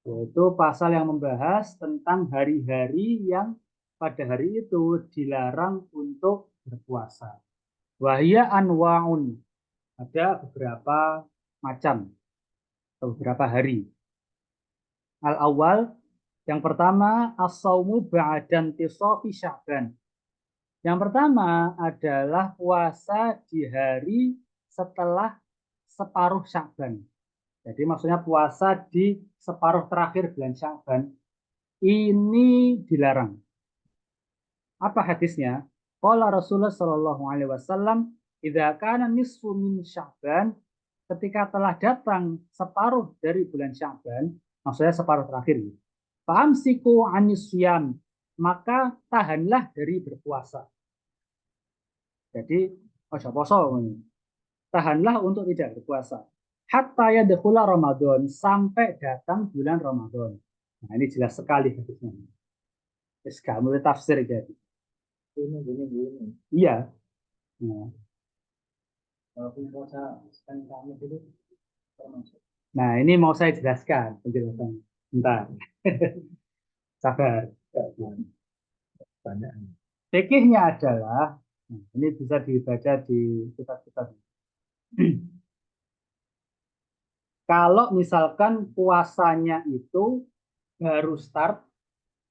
yaitu pasal yang membahas tentang hari-hari yang pada hari itu dilarang untuk berpuasa. Wahia anwa'un, ada beberapa macam, beberapa hari. Al-awwal, yang pertama as-saumu ba'dan tisofi Sya'ban. Yang pertama adalah puasa di hari setelah separuh Sya'ban. Jadi maksudnya puasa di separuh terakhir bulan Sya'ban ini dilarang. Apa hadisnya? Qala Rasulullah sallallahu alaihi wasallam, "Idza kana nisfu min Sya'ban", ketika telah datang separuh dari bulan Sya'ban, maksudnya separuh terakhir. Fa'amsiku anis siyam, maka tahanlah dari berpuasa. Jadi ojo poso, tahanlah untuk tidak berpuasa. Hatta yadkhula Ramadan, sampai datang bulan Ramadan. Nah, ini jelas sekali hadisnya. Terus kamu tafsir jadi. Ini. Iya. Nah, Kalau puasa kan kami itu termasuk nah, ini mau saya jelaskan penjelasannya. Bentar. Sabar. banyak. Fikihnya adalah, nah, ini bisa dibaca di kitab-kitab. Kalau misalkan puasanya itu baru start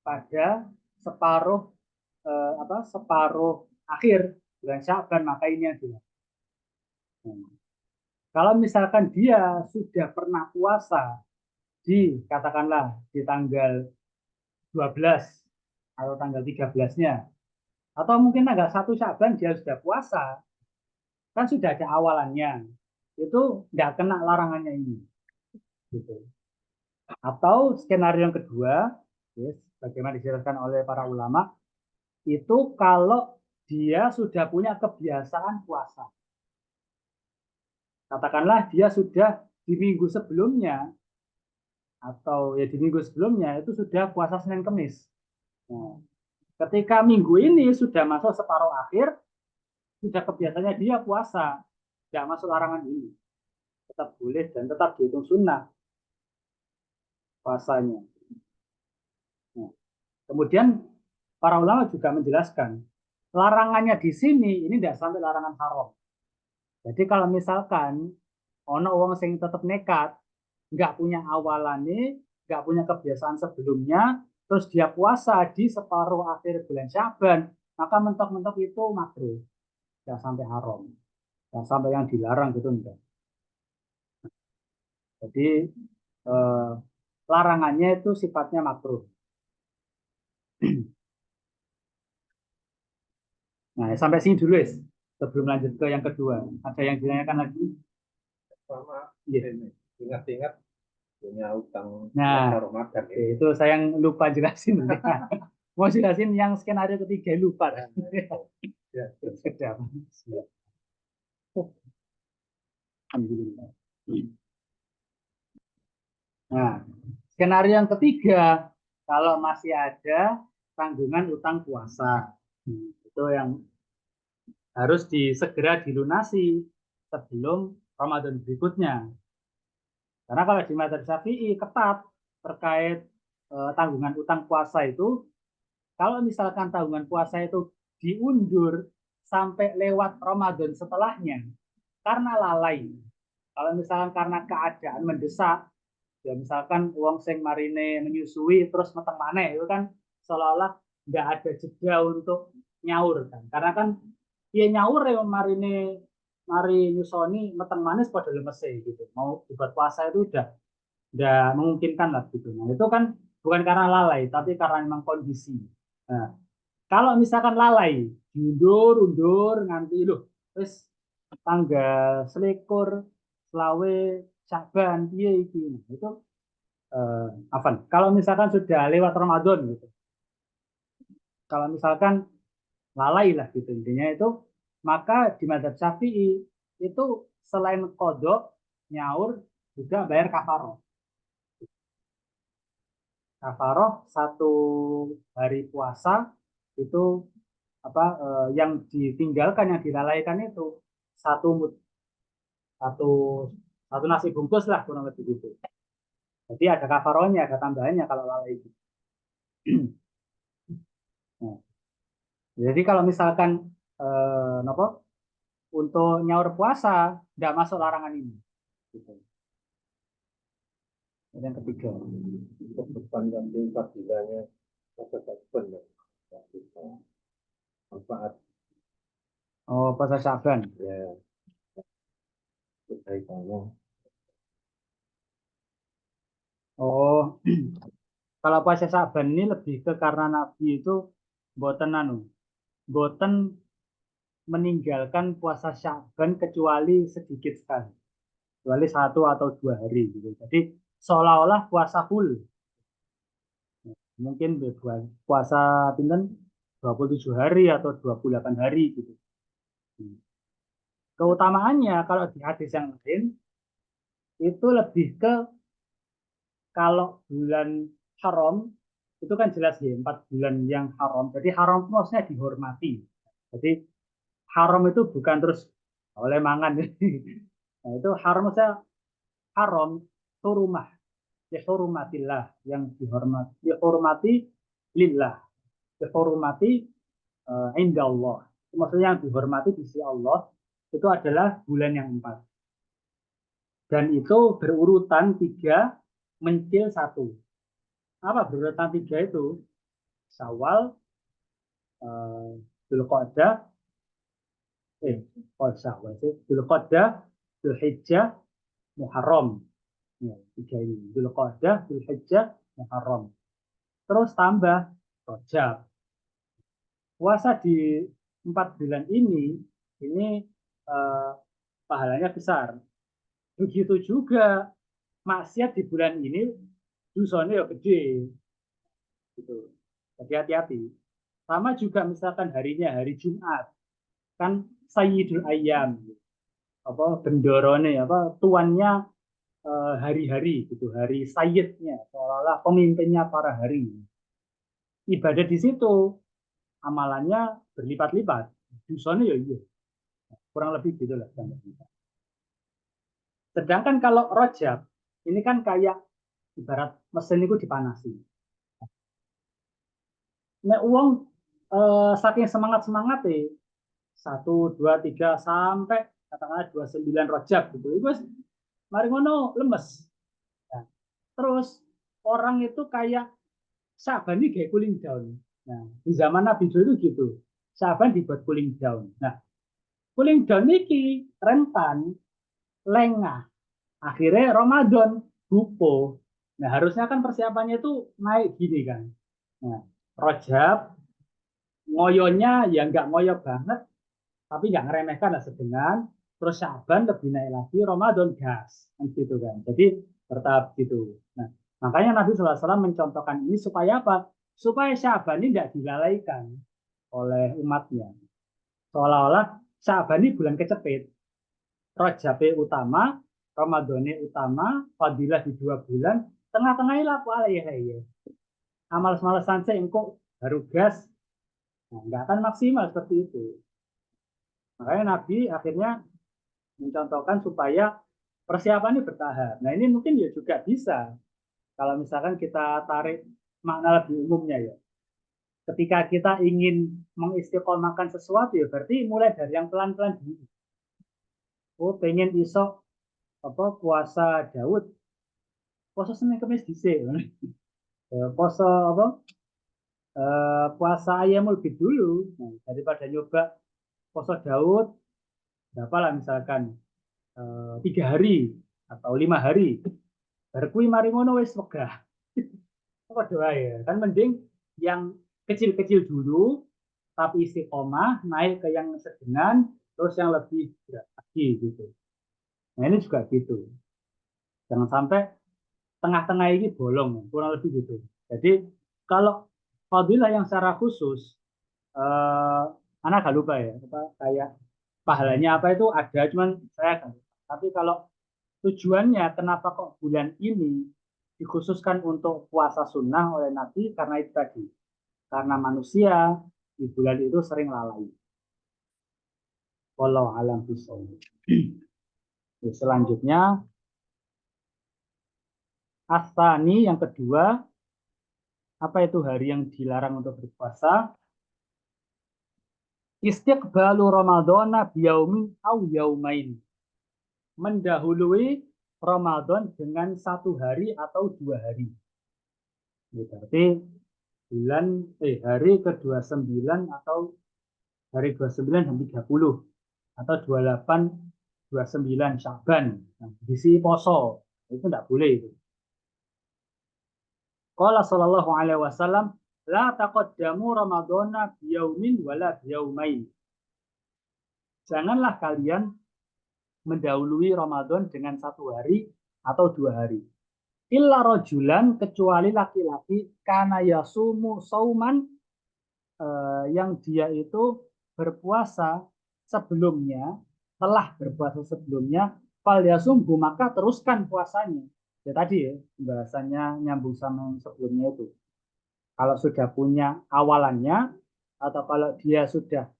pada separuh separuh akhir bulan Sya'ban, maka ini yang dilakukan. Kalau misalkan dia sudah pernah puasa di katakanlah di tanggal 12 atau tanggal 13-nya, atau mungkin tanggal 1 Sya'ban dia sudah puasa, kan sudah ada awalannya. itu nggak kena larangannya ini. Gitu. Atau skenario yang kedua, yes, bagaimana dijelaskan oleh para ulama, itu kalau dia sudah punya kebiasaan puasa. Katakanlah dia sudah di minggu sebelumnya atau ya di minggu sebelumnya itu sudah puasa Senin Kemis. Nah, ketika minggu ini sudah masuk separuh akhir, sudah kebiasaannya dia puasa, tidak masuk larangan ini, tetap boleh dan tetap dihitung sunnah puasanya. Nah, kemudian para ulama juga menjelaskan larangannya di sini ini tidak sampai larangan haram. Jadi kalau misalkan ono wong sing tetap nekat, nggak punya awalan nih, nggak punya kebiasaan sebelumnya, terus dia puasa di separuh akhir bulan Syaban, maka mentok-mentok itu makruh, nggak sampai haram, nggak sampai yang dilarang gitu enggak. Jadi eh, larangannya itu sifatnya makruh. Nah, sampai sini dulu, ya. Sebelum lanjut ke yang kedua. Ada yang ditanyakan lagi? Sama Iya. ini. Ingat-ingat punya utang Nah, Ramadan ya. itu saya yang lupa jelasin. Mau jelasin yang skenario ketiga lupa. Ya, Sudah. Alhamdulillah. Nah, skenario yang ketiga, kalau masih ada tanggungan utang puasa, itu yang harus segera dilunasi sebelum Ramadan berikutnya. Karena kalau di mazhab Syafi'i ketat terkait tanggungan utang puasa itu, kalau misalkan tanggungan puasa itu diundur sampai lewat Ramadan setelahnya, karena lalai. Kalau misalkan karena keadaan mendesak, ya misalkan uang sing marine menyusui terus meteng maneh itu kan seolah-olah nggak ada jeda untuk nyaur kan. Karena kan dia nyaur ya marine mari nyusoni meteng manis pada lemes gitu. Mau dibuat puasa itu udah memungkinkan lah gitu. Nah, itu kan bukan karena lalai, tapi karena memang kondisi. Nah, kalau misalkan lalai, diundur-undur nganti loh, terus tanggal selikur, selawe, Syakban, iya iki. Nah, itu Afan. Kalau misalkan sudah lewat Ramadan gitu, kalau misalkan lalai lah gitu intinya itu, maka di mazhab Syafi'i itu selain kodok, nyaur, juga bayar kafaroh. Kafaroh satu hari puasa itu apa yang ditinggalkan yang dilalaikan itu satu satu satu nasi bungkus lah kurang lebih gitu. Jadi ada kafarohnya, ada tambahannya kalau lalai itu. Nah, jadi kalau misalkan nopo untuk nyaur puasa tidak masuk larangan ini. Gitu. Yang ketiga. Depan dan tingkat bilangnya masa depan ya. Manfaat Oh, puasa Syaban. ya kebaikannya. Oh, kalau puasa Syaban ini lebih ke karena Nabi itu boten anu, boten meninggalkan puasa Syaban kecuali sedikit sekali, kecuali 1 atau 2 hari gitu. Jadi seolah-olah puasa full. Mungkin puasa pinten 27 hari atau 28 hari gitu. Keutamaannya kalau di hadis yang lain itu lebih ke kalau bulan haram itu kan jelas ya 4 bulan yang haram. Jadi haram itu maksudnya dihormati. Jadi haram itu bukan terus oleh mangan. Nah, itu haram saya haram hurumah dihormatillah yang dihormati dihormati lillah dihormati indah Allah. Maksudnya yang dihormati di sisi Allah itu adalah bulan yang 4. Dan itu berurutan 3, mencil 1. Apa berurutan 3 itu? Syawal, Dzulqa'dah, Syawal sih, Dzulqa'dah, Dzulhijjah, Muharram. Ya, 3 ini. Dzulqa'dah, Dzulhijjah, Muharram. Terus tambah Rajab. Puasa di 4 bulan ini eh, pahalanya besar. Begitu juga maksiat di bulan ini dosanya ya gede gitu. Jadi hati-hati. Sama juga misalkan harinya hari Jumat, kan Sayyidul Ayyam, apa bendorone, apa tuannya hari-hari gitu, hari Sayyidnya, seolah-olah pemimpinnya para hari. Ibadah di situ amalannya berlipat-lipat, dosanya ya iya, kurang lebih gitu lah. Sedangkan kalau Rajab ini kan kayak ibarat mesin itu dipanasi. Nek uang saking semangat satu dua tiga sampai katakanlah 29 Rajab gitu, itu mari ngono lemes. Nah, terus orang itu kayak Syaban ini kayak cooling down. Nah, di zaman Nabi dulu gitu. Syaban dibuat cooling down. Nah, cooling down ini rentan, lengah. Akhirnya Ramadan, bupo. Nah, harusnya kan persiapannya itu naik gini kan. Nah, Rajab, ngoyonya ya nggak ngoyo banget, tapi nggak ngeremehkan lah sedengan. Terus Syaban lebih naik lagi, Ramadan gas. Kan gitu kan. Jadi bertahap gitu. Nah, makanya Nabi SAW mencontohkan ini supaya apa? Supaya Syaban ini tidak dilalaikan oleh umatnya. Seolah-olah Syaban ini bulan kecepit. Rajab utama, Ramadan utama, fadilah di 2 bulan, tengah-tengahnya lah apa ya. Amal-malesan saya engkau baru gas, nah, nggak akan maksimal seperti itu. Makanya Nabi akhirnya mencontohkan supaya persiapan ini bertahap. Nah ini mungkin ya juga bisa kalau misalkan kita tarik makna lebih umumnya ya. Ketika kita ingin mengistiqomahkan sesuatu ya berarti mulai dari yang pelan-pelan dulu. Oh pengen iso apa puasa Daud, puasa Senin Kamis dhisik. Puasa apa puasa Ayamul Bid dulu. Nah, daripada nyoba puasa Daud berapa lah misalkan 3 hari atau 5 hari. Berkui mari ngono wis wegah. Apa doa ya? Kan mending yang kecil-kecil dulu, tapi istiqomah, naik ke yang sedengan, terus yang lebih berat lagi gitu. Nah ini juga gitu. Jangan sampai tengah-tengah ini bolong, kurang lebih gitu. Jadi kalau fadilah yang secara khusus, anak gak lupa ya, apa, kayak pahalanya apa itu ada, cuman saya kan. Tapi kalau tujuannya kenapa kok bulan ini dikhususkan untuk puasa sunnah oleh Nabi karena itu tadi. Karena manusia di bulan itu sering lalai. Wallahu alam bishawab. Selanjutnya asani yang kedua, apa itu hari yang dilarang untuk berpuasa? Istiqbalu Ramadana biyaumin au yaumain. Mendahului Ramadan dengan 1 hari atau 2 hari. Ini berarti hari ke-29 atau hari 29 sampai 30 atau 28 29 Syaban. Nah, isi poso. Itu tidak boleh itu. Qala sallallahu alaihi wasallam la taqaddamu ramadhana biyaumin wala biyaumain. Janganlah kalian mendahului Ramadan dengan 1 hari atau 2 hari. Illa rojulan, kecuali laki-laki kana yasumu sauman yang dia itu berpuasa sebelumnya, telah berpuasa sebelumnya, fal yasumhu, maka teruskan puasanya. Ya tadi ya, bahasanya nyambung sama yang sebelumnya itu. Kalau sudah punya awalannya, atau kalau dia sudah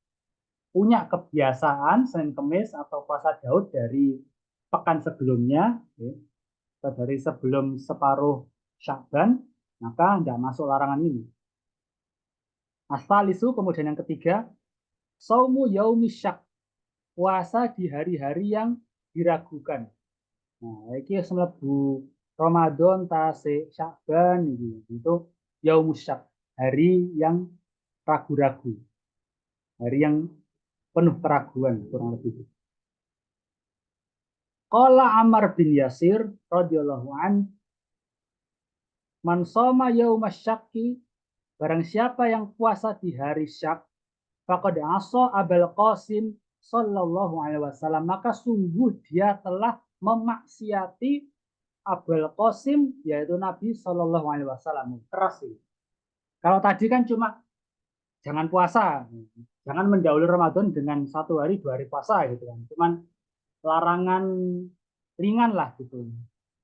punya kebiasaan Senin Kemis atau puasa Daud dari pekan sebelumnya, ya, atau dari sebelum separuh Sya'ban, maka tidak masuk larangan ini. Asalisu, kemudian yang ketiga, saumu yaumi syak, puasa di hari-hari yang diragukan. Nah, ini mlebu Ramadan, Tasik, Sya'ban itu yaumus syak, hari yang ragu-ragu. Hari yang penuh keraguan kurang lebih. Qala Ammar bin Yasir radhiyallahu an, man shoma yaumas syakki, barang siapa yang puasa di hari syak, faqad asa Abul Qasim sallallahu alaihi wasallam, maka sungguh dia telah memaksiati Abul Qasim yaitu Nabi Shallallahu Alaihi Wasallam. Keras sih. Kalau tadi kan cuma jangan puasa, jangan mendahului Ramadan dengan 1 hari 2 hari puasa gitu kan. Cuman larangan ringan lah gitu.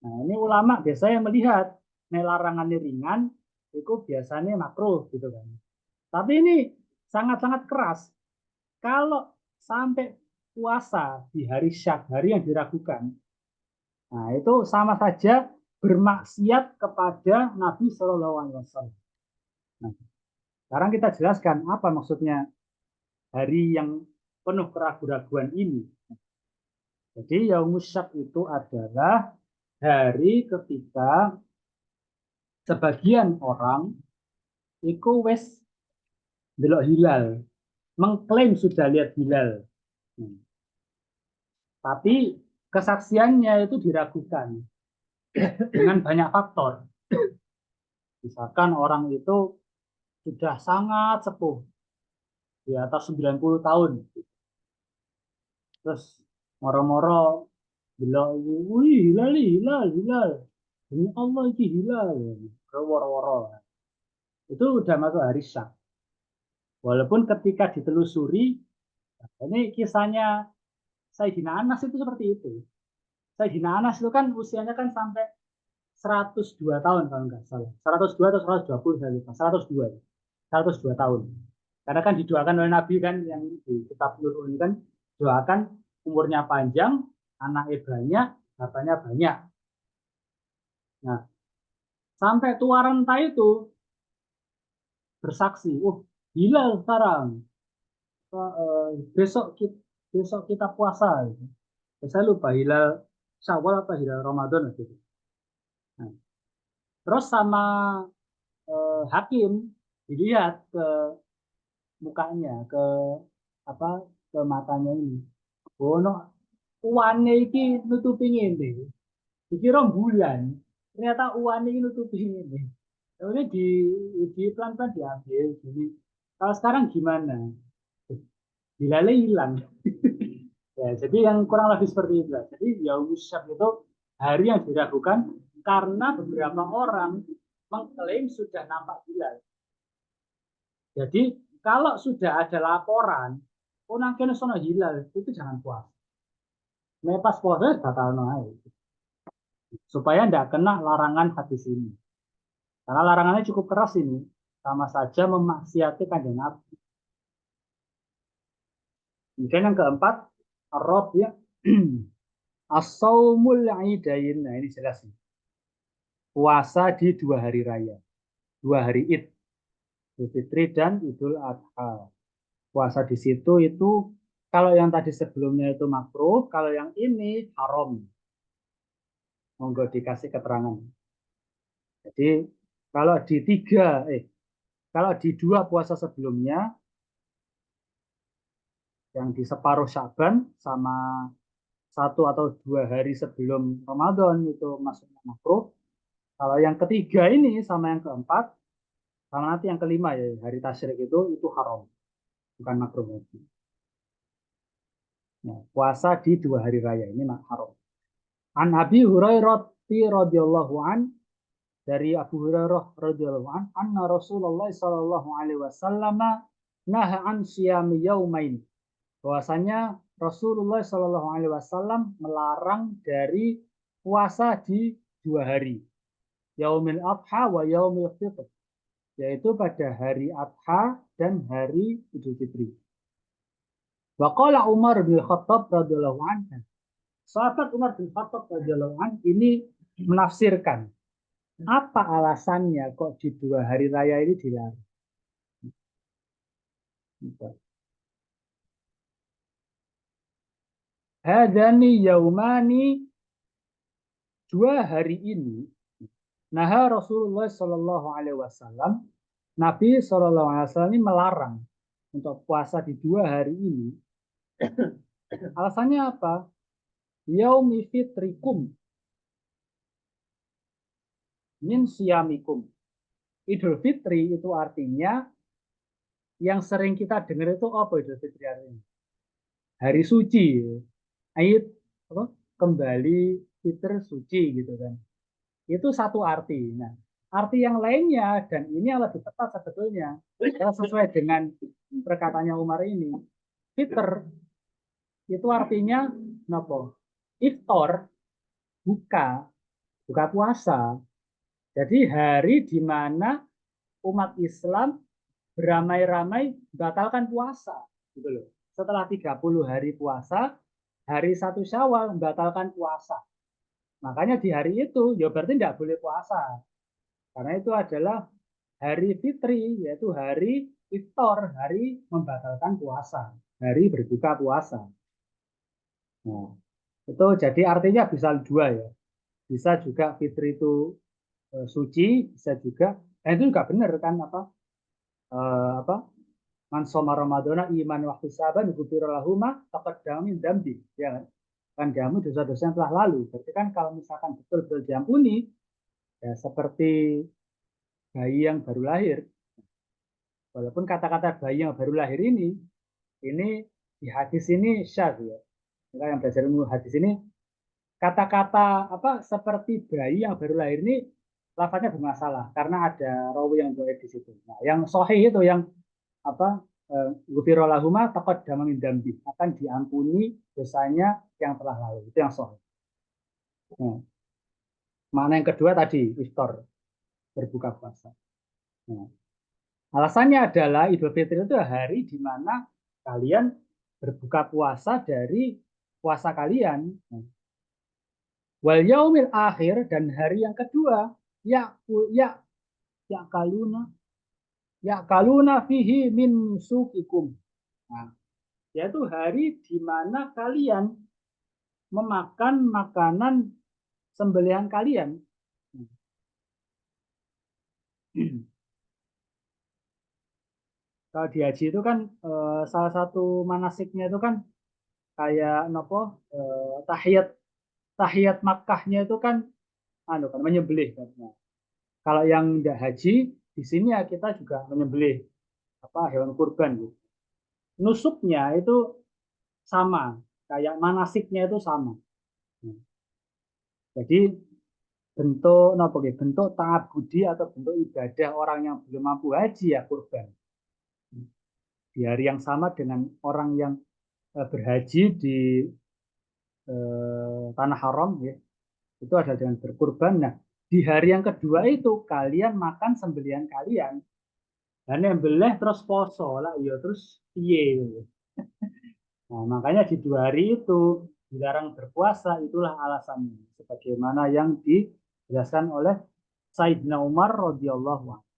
Nah ini ulama biasanya melihat larangan ringan itu biasanya makruh gitu kan. Tapi ini sangat-sangat keras. Kalau sampai puasa di hari syak, hari yang diragukan, nah itu sama saja bermaksiat kepada Nabi Shallallahu Alaihi Wasallam. Nah, sekarang kita jelaskan apa maksudnya hari yang penuh keraguan-raguan ini. Jadi Yaumus Syak itu adalah hari ketika sebagian orang itu wes delok hilal, mengklaim sudah lihat hilal. Tapi kesaksiannya itu diragukan dengan banyak faktor. Misalkan orang itu sudah sangat sepuh, di atas 90 tahun. Terus moro-moro bilang, wih hilal, hilal, hilal. Demi Allah ini hilal. Woro-woro. Itu udah masuk hari syak. Walaupun ketika ditelusuri, ini kisahnya Sayyidina Anas itu seperti itu. Sayyidina Anas itu kan usianya kan sampai 102 tahun kalau nggak salah. 102 atau 120 saya lupa. 102. 102 tahun. Karena kan didoakan oleh Nabi kan yang di kitab Nur ini kan doakan umurnya panjang, anaknya banyak, hartanya banyak. Nah, sampai tua renta itu bersaksi, hilal sekarang. Besok kita puasa. Gitu. Saya lupa hilal Syawal apa hilal Ramadan gitu. Nah, terus sama hakim dilihat ke mukanya, ke apa ke matanya ini. Bono uane iki nutupi ngene. Dikira bulan, ternyata uane iki nutupi ngene. Ini di pelan-pelan diambil gini. Kalau sekarang gimana? Hilalnya hilang. Ya, jadi yang kurang lebih seperti itu. Jadi Yaumus Syak itu hari yang diragukan karena beberapa orang mengklaim sudah nampak hilal. Jadi kalau sudah ada laporan, nangkene sono hilal, itu jangan puasa. Nek pas puasa batal naik. Supaya tidak kena larangan hadis ini. Karena larangannya cukup keras ini, sama saja memaksiati kanjeng Nabi. Kemudian yang keempat, ar-rabi' as-saumul idain. Nah, ini jelas nih. Puasa di 2 hari raya. 2 hari Id. Idul Fitri dan Idul Adha. Puasa di situ itu kalau yang tadi sebelumnya itu makruh, kalau yang ini haram. Monggo dikasih keterangan. Jadi kalau kalau di 2 puasa sebelumnya yang di separuh Syaban sama 1 atau 2 hari sebelum Ramadan itu masuknya makruh. Kalau yang ketiga ini sama yang keempat sama nanti yang kelima ya hari tasyrik itu haram, bukan makruh lagi. Nah, puasa di 2 hari raya ini haram. An Abi Hurairah radhiyallahu an dari Abu Hurairah radhiyallahu an anna Rasulullah sallallahu alaihi wasallam naha an siyami yaumain. Bahwasanya Rasulullah sallallahu alaihi wasallam melarang dari puasa di 2 hari. Yaumil Adha wa Yaumil Fitr. Yaitu pada hari Adha dan hari Idul Fitri. Wa qala Umar bin Khattab radhiyallahu anhu. Sahabat Umar bin Khattab radhiyallahu anhu ini menafsirkan apa alasannya kok di 2 hari raya ini dilarang. Hadani yaumani 2 hari ini nah Rasulullah Shallallahu Alaihi Wasallam Nabi Shallallahu Alaihi Wasallam ini melarang untuk puasa di 2 hari ini. Alasannya apa? Yaumi fitrikum min siyamikum. Idul Fitri itu artinya yang sering kita dengar itu apa Idul Fitri artinya? Hari suci. Ayat apa? kembali fitr suci gitu kan. Itu satu arti. Nah, arti yang lainnya dan ini yang lebih tepat sebetulnya kalau sesuai dengan perkataannya Umar ini, fitr itu artinya nopo? Iftar, buka, buka puasa. Jadi hari di mana umat Islam beramai-ramai batalkan puasa gitu loh. Setelah 30 hari puasa, hari 1 Syawal membatalkan puasa. Makanya di hari itu ya berarti tidak boleh puasa. Karena itu adalah hari fitri, yaitu hari iftar, hari membatalkan puasa, hari berbuka puasa. Nah, itu jadi artinya bisa dua ya. Bisa juga fitri itu suci, bisa juga itu juga benar kan apa man soma ramadhana iman waktu saban ghufira lahu ma taqaddama min dzambi, ya kan? Kan diampuni dosa-dosa yang telah lalu. Berarti kan kalau misalkan betul-betul diampuni, ya seperti bayi yang baru lahir. Walaupun kata-kata bayi yang baru lahir ini di hadis ini syadz ya. Kita yang belajar ilmu hadis ini kata-kata apa seperti bayi yang baru lahir ini lafadznya bermasalah karena ada rawi yang dhaif di situ. Nah, yang sahih itu yang apa ghufira lahuma taqaddama min dzambi, akan diampuni dosanya yang telah lalu. Itu yang sahih. Nah, makna yang kedua tadi iftar, berbuka puasa. Nah, alasannya adalah Idul Fitri itu hari di mana kalian berbuka puasa dari puasa kalian. Nah, wal yaumil akhir, dan hari yang kedua ya ya ya kaluna fihi min sukikum. Nah, yaitu hari di mana kalian memakan makanan sembelihan kalian. Kalau di haji itu kan salah satu manasiknya itu kan kayak nopo tahiyat tahiyat Makkahnya itu kan anu kan menyembelih kan. Nah, kalau yang tidak haji di sini ya kita juga menyembelih apa hewan kurban gitu. Nusuknya itu sama, kayak manasiknya itu sama. Nah, jadi bentuk nopo bentuk taat budi atau bentuk ibadah orang yang belum mampu haji ya kurban. Di hari yang sama dengan orang yang berhaji di tanah haram ya, itu adalah dengan berkurban. Nah, di hari yang kedua itu kalian makan sembelihan kalian dan embelih terus poso lah ya terus piye. Nah, makanya di 2 hari itu dilarang berpuasa, itulah alasannya sebagaimana yang dijelaskan oleh Sayyidina Umar radhiyallahu anhu.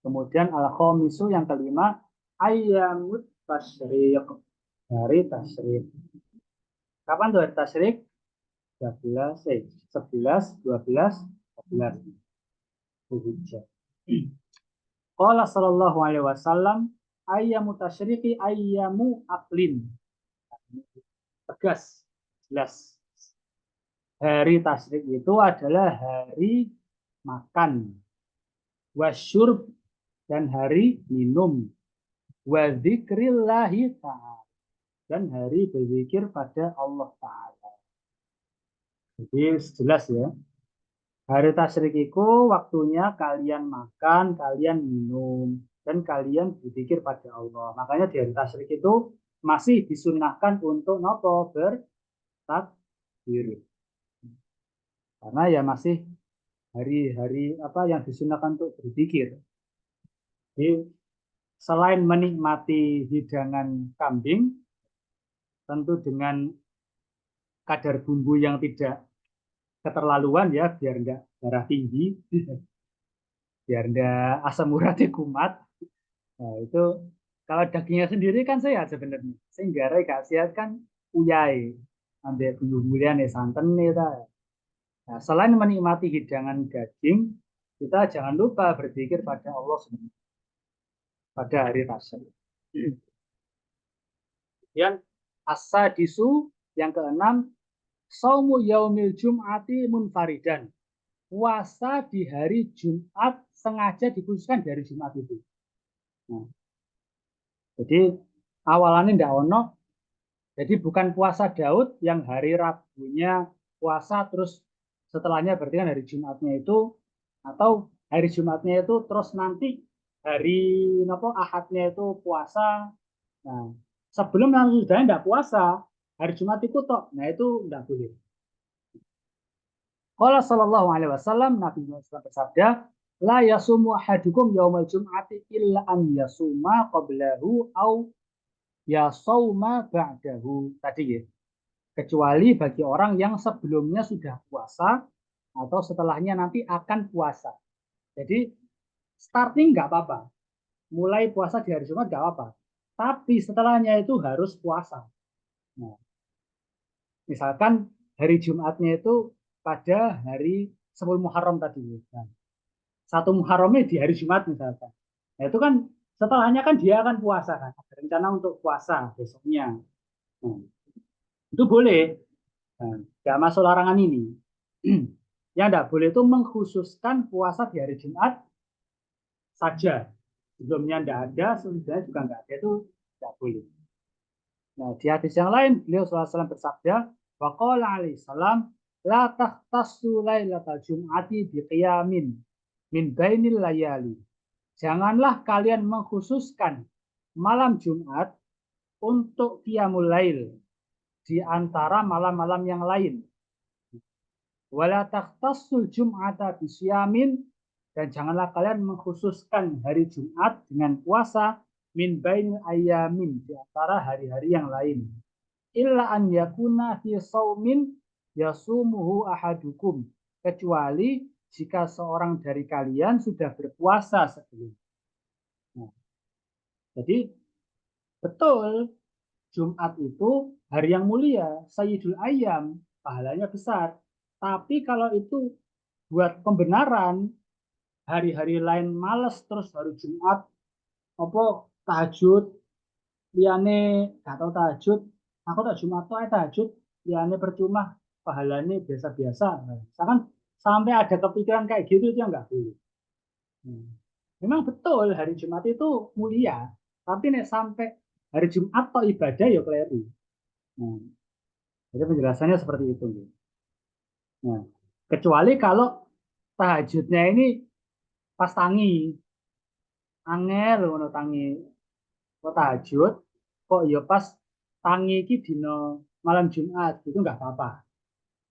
Kemudian al-khamisu yang kelima ayyamut tasyriq, hari tasyrik. Kapan tuh hari tasyrik? 11, 11, 12, 14 Dzulhijjah. Qala sallallahu alaihi wasallam ayyamu tasyriqi ayyamu aklin. Tegas, jelas. Hari tasyrik itu adalah hari makan, wasyurb, dan hari minum, wa dzikrillahi ta'ala, dan hari berzikir pada Allah Ta'ala. Jadi jelas ya. Hari tasyrik itu waktunya kalian makan, kalian minum, dan kalian berzikir pada Allah. Makanya di hari tasyrik itu masih disunahkan untuk nopo bertakbir. Karena ya masih hari-hari apa yang disunahkan untuk berzikir. Jadi selain menikmati hidangan kambing, tentu dengan kadar bumbu yang tidak keterlaluan ya, biar enggak darah tinggi, biar enggak asam uratnya kumat. Nah, itu kalau dagingnya sendiri kan sehat sebenarnya. Sehingga gak sehat kan uyai. Ambil bumbu-bumbuan ya santan nih. Nah, selain menikmati hidangan daging, kita jangan lupa berzikir pada Allah pada hari tasyrik. Kemudian as-sadisu yang keenam, saumu yaumil jum'ati munfaridan. Puasa di hari Jumat sengaja dikhususkan dari Jumat itu. Nah, jadi awalannya tidak ono Jadi bukan puasa Daud yang hari Rabunya puasa terus setelahnya berarti kan hari Jumatnya itu, atau hari Jumatnya itu terus nanti hari Ahadnya itu puasa. Nah, sebelum yang sudah tidak puasa hari Jumat itu tok. Nah, itu tidak boleh. Qala sallallahu alaihi wasallam, Nabi Muhammad bersabda, la yasumu ahadukum yaumal jum'ati illa an yasuma qablahu au yasuma ba'dahu. Tadi ya. Kecuali bagi orang yang sebelumnya sudah puasa atau setelahnya nanti akan puasa. Jadi starting nggak apa-apa, mulai puasa di hari Jumat nggak apa-apa, tapi setelahnya itu harus puasa. Nah, misalkan hari Jumatnya itu pada hari 10 Muharram tadi. Nah, 1 Muharramnya di hari Jumat misalkan. Nah, itu kan setelahnya kan dia akan puasa kan, ada rencana untuk puasa besoknya. Nah, itu boleh. Nah, nggak masuk larangan ini. Yang tidak boleh itu mengkhususkan puasa di hari Jumat saja. Sebelumnya tidak ada, sebenarnya juga nggak ada, itu tidak boleh. Nah, di hadis yang lain, beliau SAW bersabda, waqala alaihi salam, la tahtassu lailatal jum'ati biqiyamin min bainil layali. Janganlah kalian mengkhususkan malam Jumat untuk qiyamul lail di antara malam-malam yang lain. Wala takhtassul jum'ata bisyamin, dan janganlah kalian mengkhususkan hari Jumat dengan puasa min bain ayamin di antara hari-hari yang lain. Illa an yakuna fi saumin yasumuhu ahadukum, kecuali jika seorang dari kalian sudah berpuasa sebelum. Nah, jadi betul Jumat itu hari yang mulia, Sayyidul Ayyam, pahalanya besar. Tapi kalau itu buat pembenaran, hari-hari lain males terus hari Jumat apa tahajud, liane gak tahu tahajud, aku tak Jumat tuh tahajud, liane percuma, pahalanya biasa-biasa. Nah, misalkan sampai ada kepikiran kayak gitu itu nggak boleh. Memang betul hari Jumat itu mulia, tapi nih sampai hari Jumat atau ibadah ya keliru. Nah, jadi penjelasannya seperti itu. Nah, kecuali kalau tahajudnya ini pas tangi, angel ngono tangi, kok tahajud, kok ya pas tangi iki dino malam Jumat itu nggak apa-apa.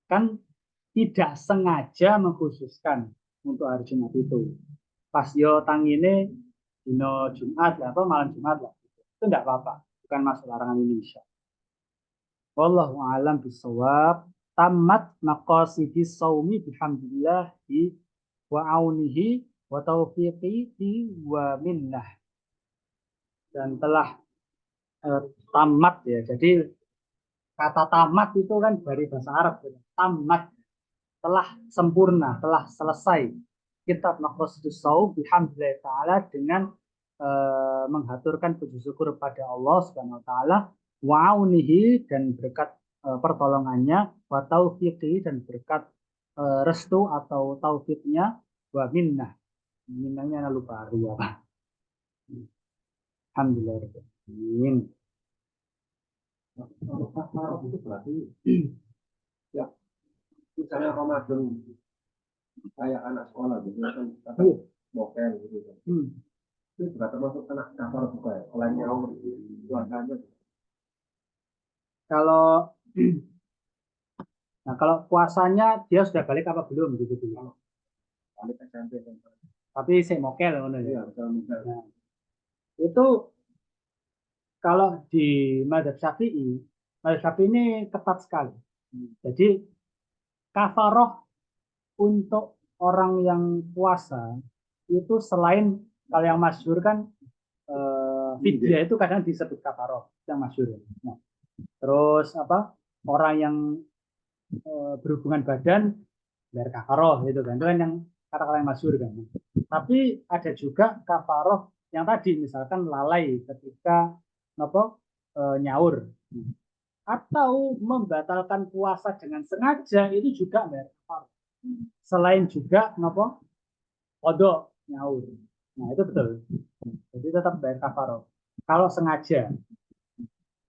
Kan tidak sengaja mengkhususkan untuk hari Jumat itu. Pas yo tangine dino Jumat lah atau malam Jumat lah. Itu nggak apa-apa. Bukan masuk larangan Indonesia. Wallahu a'lam bishawab. Tamat maqasidis saumi bihamdillahi wa aunihi wa taufiqihi wa minnah. Dan telah tamat ya. Jadi kata tamat itu kan dari bahasa Arab. Tamat, telah sempurna, telah selesai. Kitab Maqasidus Shaum bihamdillahi ta'ala dengan menghaturkan puji syukur pada Allah Subhanahu wa taala, wa aunihi, dan berkat pertolongannya, wa taufiqi, dan berkat restu atau taufiknya, wa minnah. Minnahnya lupa ya. Alhamdulillah. Kalau itu berarti ya misalnya Ramadan kayak anak sekolah gitu kan, atau mokel gitu kan. Itu juga termasuk anak kafar juga ya, selain nyaur keluarganya. Kalau nah kalau puasanya dia sudah balik apa belum gitu dulu. Balik SMP kan. Tapi saya mokel ngono ya. Iya, betul. Nah, itu kalau di Madzhab Syafi'i ini ketat sekali. Jadi kafaroh untuk orang yang puasa itu selain kalau yang masyhur kan fidyah itu kadang disebut kafaroh yang masyhur. Nah, terus apa orang yang berhubungan badan bayar kafaroh gitu kan, itu kan yang kata-kata yang masyhur kan. Tapi ada juga kafaroh yang tadi misalkan lalai ketika nyaur atau membatalkan puasa dengan sengaja, itu juga bayar kafaroh. Selain juga kodok nyaur. Nah itu betul. Jadi tetap bayar kafaroh. Kalau sengaja.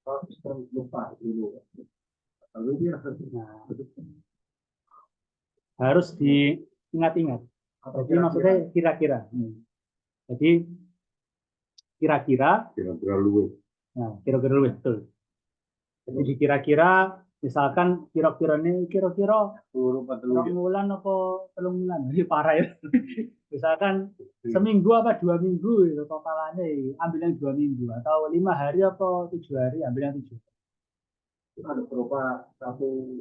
kalau lupa dulu. Lalu dia Nah, harus diingat-ingat. Jadi maksudnya kira-kira. Jadi kira-kira, Kira-kira luwih. nah kira-kira betul. Jadi dikira-kira, misalkan kira-kira ini kira-kira Turu apa telu? 2 bulan apa 3 bulan, ini parah ya. Misalkan seminggu apa 2 minggu itu totalannya, ambil yang 2 minggu atau 5 hari atau 7 hari, ambil yang 7. ada berupa satu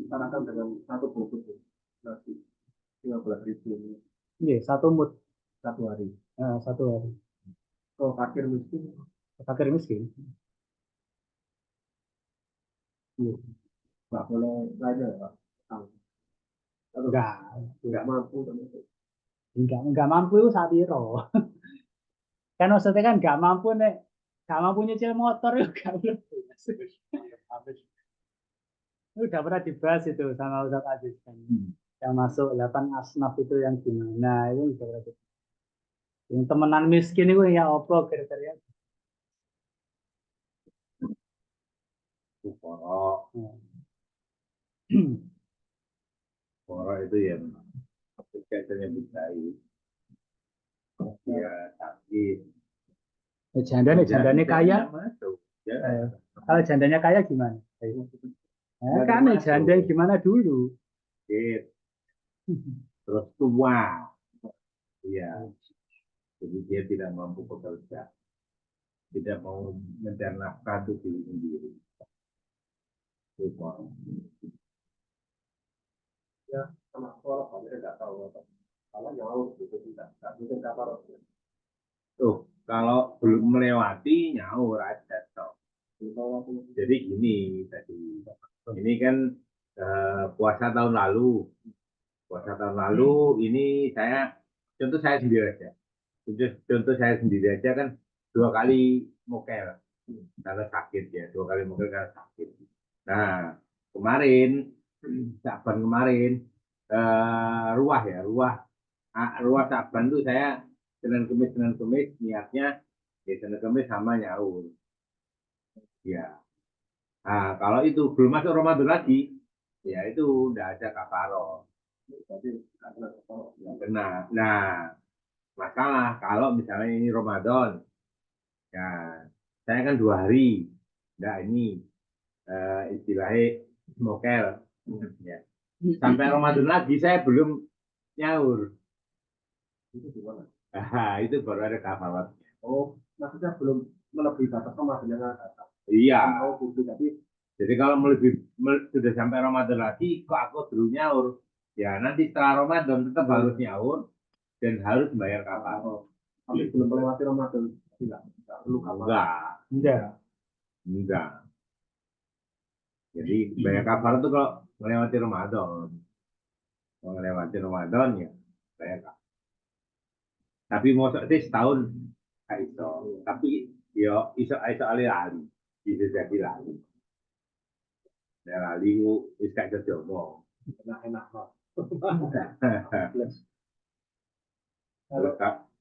tanakan dengan satu bungkus nasi 15.000 Iya, satu mood, satu hari. satu hari. Kalau fakir miskin Fakir miskin. Iya. nggak boleh belajar ya Pak. Atau nggak mampu termasuk. Enggak mampu itu saat itu. Kan maksudnya kan nggak mampu nyicil motor itu nggak mampu. Itu udah pernah dibahas itu sama Ustaz Aziz kan. Yang masuk 8 asnaf itu yang gimana, itu udah pernah dibahas. Yang temenan miskin itu ya apa kriteria? Fukara. Fukara itu yang kaitannya budaya. Ya, sakit. Jandanya kaya. Ya. Kalau jandanya kaya gimana? Kan janda gimana dulu? Sakit. Terus tua. Iya. Jadi dia tidak mampu bekerja. Tidak mau mencari nafkah untuk diri sendiri. Fukara. Ya sama sekolah Pak saya nggak tahu apa. Kalau jauh gitu tidak mungkin kapal. Tuh, kalau belum melewati nyaur aja toh. Jadi gini tadi, ini kan puasa tahun lalu, ini contoh saya sendiri aja, contoh saya sendiri aja kan 2 kali mokel karena sakit ya, 2 kali mokel karena sakit. Nah kemarin, Saban kemarin, ruah Saban tuh saya Senin Kemis niatnya ya Senin Kemis sama nyaur. Ya. Nah, kalau itu belum masuk Ramadan lagi, ya itu udah ada kafaro. Tapi nggak kena. Nah, masalah kalau misalnya ini Ramadan, ya saya kan 2 hari, nah ini istilahnya mokel. Ya. Sampai Ramadan lagi saya belum nyaur. Itu gimana? Nah, itu baru ada kafarat. Oh, maksudnya belum melebihi batas Ramadan yang ada. Iya. Oh, gitu. Jadi kalau sudah sampai Ramadan lagi, kok aku belum nyaur? Ya nanti setelah Ramadan tetap harus nyaur dan harus bayar kafarat. Tapi belum melewati Ramadan tidak perlu kafarat. Enggak. Jadi bayar kafarat itu kalau melewati Ramadan. Kalau melewati Ramadan ya bayar kafarat. Tapi mau setahun nggak iso. Tapi yo iso alih-alih bisa jadi lali. Ya lali wis gak kerja omong. Enak-enak kok.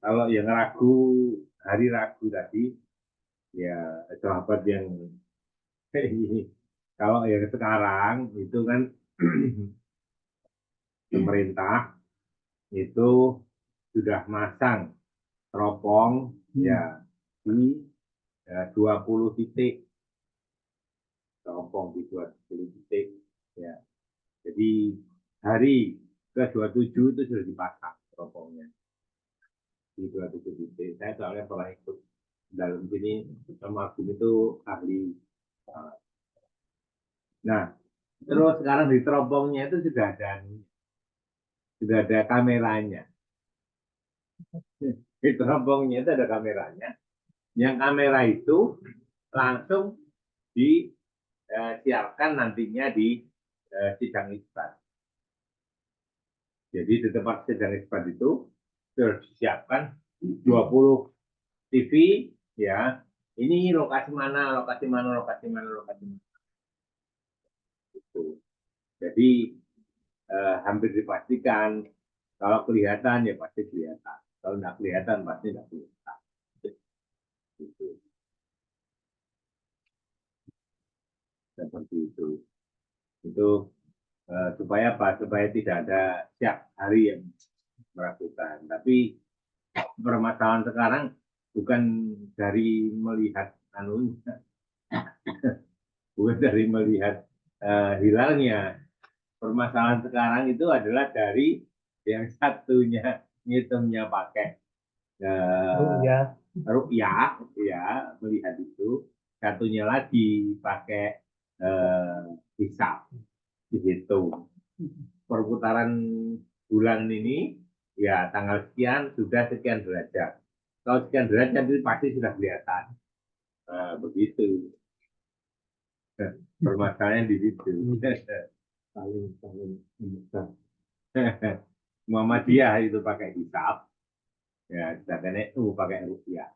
Kalau yang hari ragu tadi, ya sahabat yang ini. Kalau yang sekarang itu kan pemerintah itu sudah masang teropong ya di 20 titik, teropong di 20 titik ya. Jadi hari ke-27 itu sudah dipasang teropongnya di 27 titik. Saya soalnya pernah ikut dalam sini, sama Agung itu ahli. Nah, terus sekarang di teropongnya itu sudah ada kameranya. Di teropongnya itu ada kameranya. Yang kamera itu langsung disiarkan nantinya di sidang isbat. Jadi di tempat sidang isbat itu sudah disiapkan 20 TV ya. Ini lokasi mana. Gitu. Jadi hampir dipastikan kalau kelihatan ya pasti kelihatan. Kalau nggak kelihatan pasti nggak kelihatan. Gitu. Itu supaya apa? Supaya tidak ada setiap hari yang meragukan. Tapi permasalahan sekarang bukan dari melihat bukan dari melihat hilalnya. Permasalahan sekarang itu adalah dari yang satunya ngitungnya pakai rupiah, ya melihat itu. Satunya lagi pakai hisab, dihitung. Perputaran bulan ini ya tanggal sekian sudah sekian derajat. Kalau sekian derajat itu pasti sudah kelihatan. Begitu. Permasalahannya di situ. Saling Muhammadiyah itu pakai hisab, ya sedangkan NU pakai rupiah.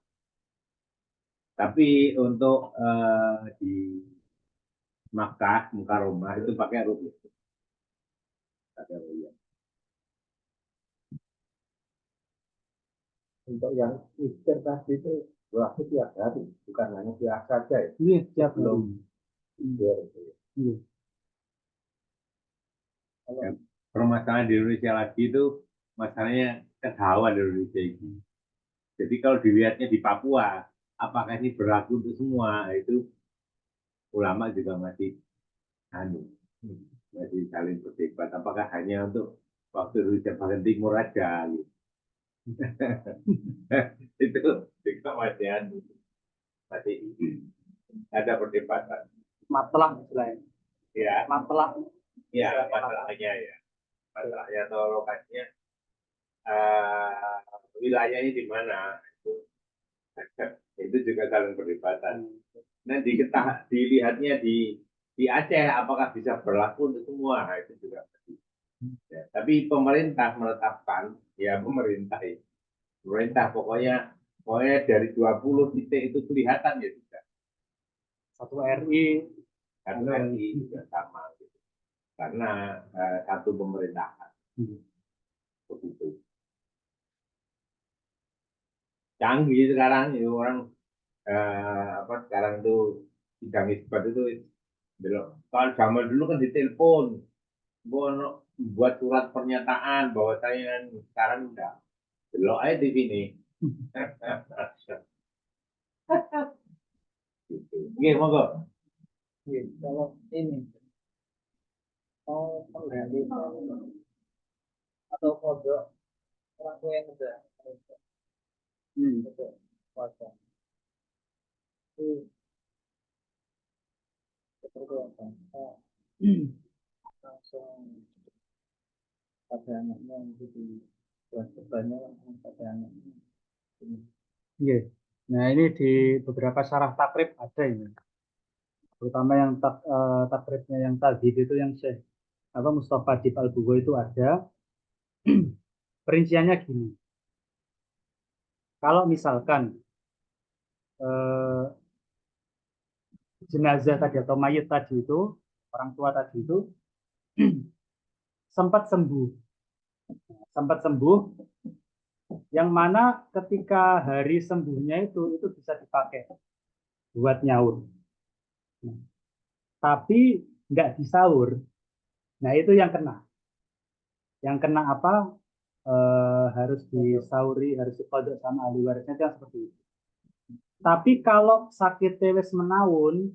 Tapi untuk di Makkah, Mukarramah itu pakai rupiah. Pakai rupiah. untuk yang Easter tadi itu berlaku tiap hari, bukan hanya tiap saja ya. Iya, tiap Belum hari. Iya. Ya, permasalahan di Indonesia lagi itu masalahnya kedawan di Indonesia ini. Jadi kalau dilihatnya di Papua, apakah ini berlaku untuk semua? Itu ulama juga masih masih saling berdebat. Apakah hanya untuk waktu Indonesia bagian timur aja? Gitu. Itu juga masih ada perdebatan. Matelah istilahnya. Ya, Matelah. ya masalahnya ya. Masalahnya atau lokasinya wilayahnya di mana itu juga saling perdebatan. Nah, dilihatnya di Aceh apakah bisa berlaku untuk semua? Nah, itu juga ya. Tapi pemerintah menetapkan ya pemerintah pokoknya dari 20 titik itu kelihatan ya sudah. Satu RI. Satu RI juga sama gitu. Karena satu pemerintahan. Begitu. Canggih sekarang ya orang sekarang tuh sidang isbat itu belum. Kalau zaman dulu kan ditelepon, buat surat pernyataan bahwa saya sekarang udah belok aja di sini. Gitu. Oke, monggo. Kalau ini penggalian atau kode orang tua yang udah wajah itu seperti apa? Langsung pada anaknya itu buat banyak langsung pada anaknya. Iya. Nah ini di beberapa syarah takrib ada ini, terutama yang takribnya yang tadi itu yang Syekh Mustafa Dib Al-Bugo itu ada. Perinciannya gini, kalau misalkan jenazah tadi atau mayit tadi itu, orang tua tadi itu sempat sembuh, yang mana ketika hari sembuhnya itu bisa dipakai buat nyaur. Tapi nggak disaur. Nah itu yang kena. Yang kena apa? Harus disauri, harus dikodok sama ahli warisnya, itu yang seperti itu. Tapi kalau sakit wis menahun,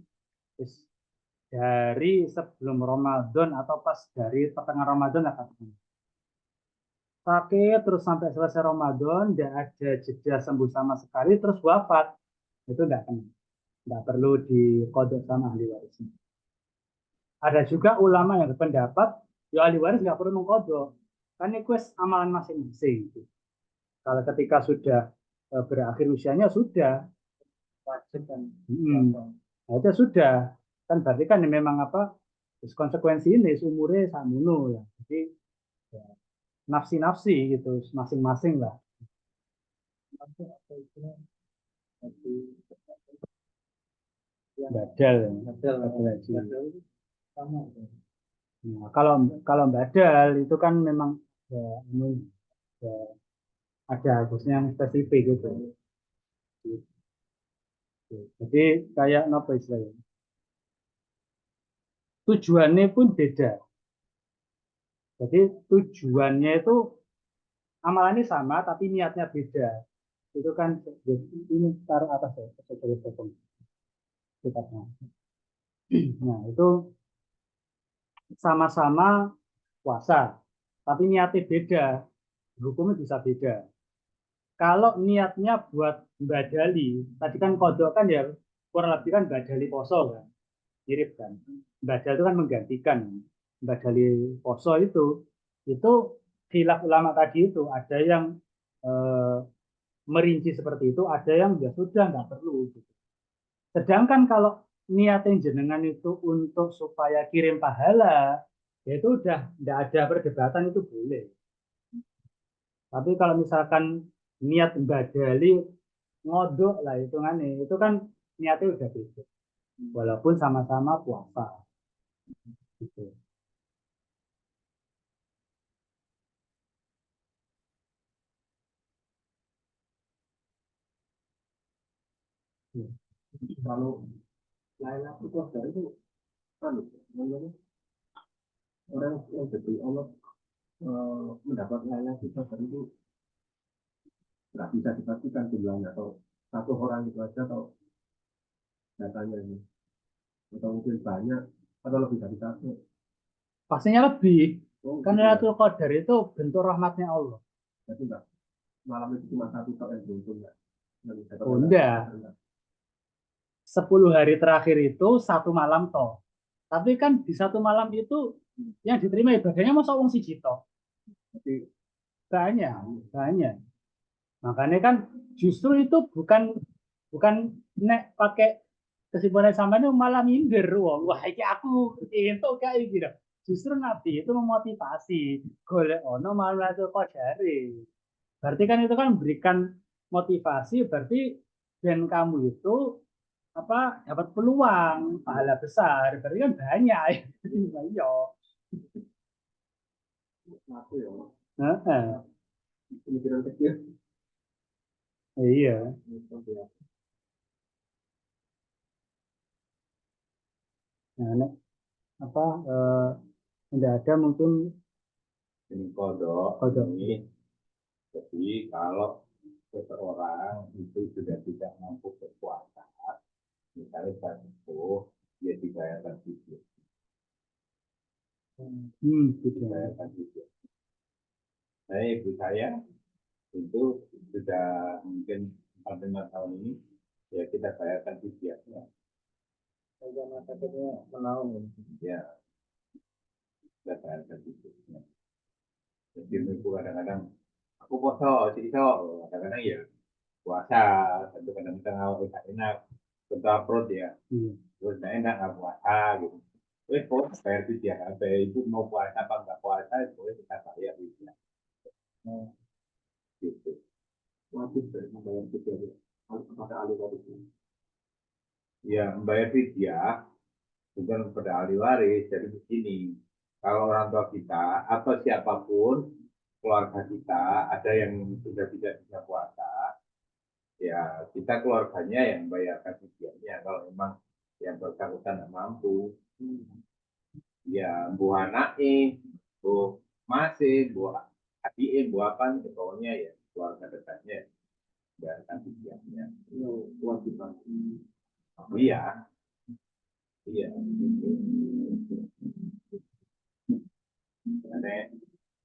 dari sebelum Ramadan atau pas dari pertengahan Ramadan sakit terus sampai selesai Ramadan, tidak ada jeda sembuh sama sekali, terus wafat, itu tidak perlu dikodok sama ahli warisnya. Ada juga ulama yang berpendapat ya ahli waris nggak perlu mengkodok, kan itu amalan masing-masing. Kalau ketika sudah berakhir usianya sudah wajib kan, nah, itu sudah kan berarti kan memang apa konsekuensi ini umurnya samuno ya, jadi ya, nafsi gitu masing-masing lah. Badal haji. Nah, kalau badal itu kan memang ya, ini ya, ada harusnya yang spesifik gitu. Jadi kayak apa istilahnya? tujuannya pun beda. Jadi tujuannya itu amalannya sama tapi niatnya beda. Itu kan ini taruh atas ya, kitabnya. Nah, itu sama-sama puasa, tapi niatnya beda, hukumnya bisa beda. Kalau niatnya buat badali, tadi kan kodok kan ya kurang lebih kan badali poso kan, mirip kan. Badal itu kan menggantikan badali poso itu khilaf ulama tadi itu ada yang eh, merinci seperti itu, ada yang ya sudah nggak perlu. Gitu. Sedangkan kalau niatin jenengan itu untuk supaya kirim pahala, ya itu udah nggak ada perdebatan itu boleh. Tapi kalau misalkan niat badali ngodok lah hitungannya, itu kan niatnya udah beda. Walaupun sama-sama puasa. Gitu. Kalau Lailatul Qadar itu kan namanya orang yang jadi Allah mendapat Lailatul Qadar itu nggak bisa dipastikan jumlahnya atau satu orang itu aja atau datanya ini atau mungkin banyak atau lebih dari satu. Pastinya lebih. Oh, Kan gitu ya. Lailatul Qadar itu bentuk rahmatnya Allah. Jadi enggak malam itu cuma satu tok yang beruntung enggak. Oh, enggak. 10 hari terakhir itu satu malam toh. Tapi kan di satu malam itu yang diterima ibadahnya masa wong siji toh. Tapi Banyak, banyak. Makanya kan justru itu bukan bukan nek pakai kesimpulan sama ini malah minder wong. Wah, iki aku itu kayak gitu. Justru Nabi itu memotivasi golek ono malah itu qadari. Berarti kan itu kan memberikan motivasi berarti dan kamu itu apa dapat peluang pahala besar. Berarti kan banyak. Iya. aku ya Heeh. pemikiran kecil. Iya. Nah, nek, apa tidak ada mungkin Ini kodok kodok. ini. Jadi kalau seseorang itu sudah tidak mampu berpuasa, misalnya saat itu dia dibayarkan fidyah, Gitu. dibayarkan fidyah. Saya ibu saya itu sudah mungkin 4-5 tahun ini, ya kita bayarkan fidyahnya. Karena sakitnya menaun. Ya, kita bayarkan fidyahnya. Jadi itu kadang-kadang aku poso, iso, kadang-kadang ya puasa, tapi kadang-kadang awal enak, bentar perut ya, terus nggak enak nggak puasa gitu. Terus kok bayar fidyah, apa itu mau puasa apa nggak puasa, boleh kita bayar fidyah. Gitu. Wajib membayar fidyah ya. Apakah ahli waris? Ya, membayar fidyah bukan kepada ahli waris. Jadi begini, kalau orang tua kita atau siapapun keluarga kita ada yang sudah tidak bisa puasa, ya kita keluarganya yang membayarkan fidyahnya. Kalau memang yang bersangkutan tidak mampu, ya bu anaknya, bu masih, bu adik, bu apa, pokoknya ya keluarga dekatnya membayarkan fidyahnya. Itu kewajiban. Oh, iya, iya. Karena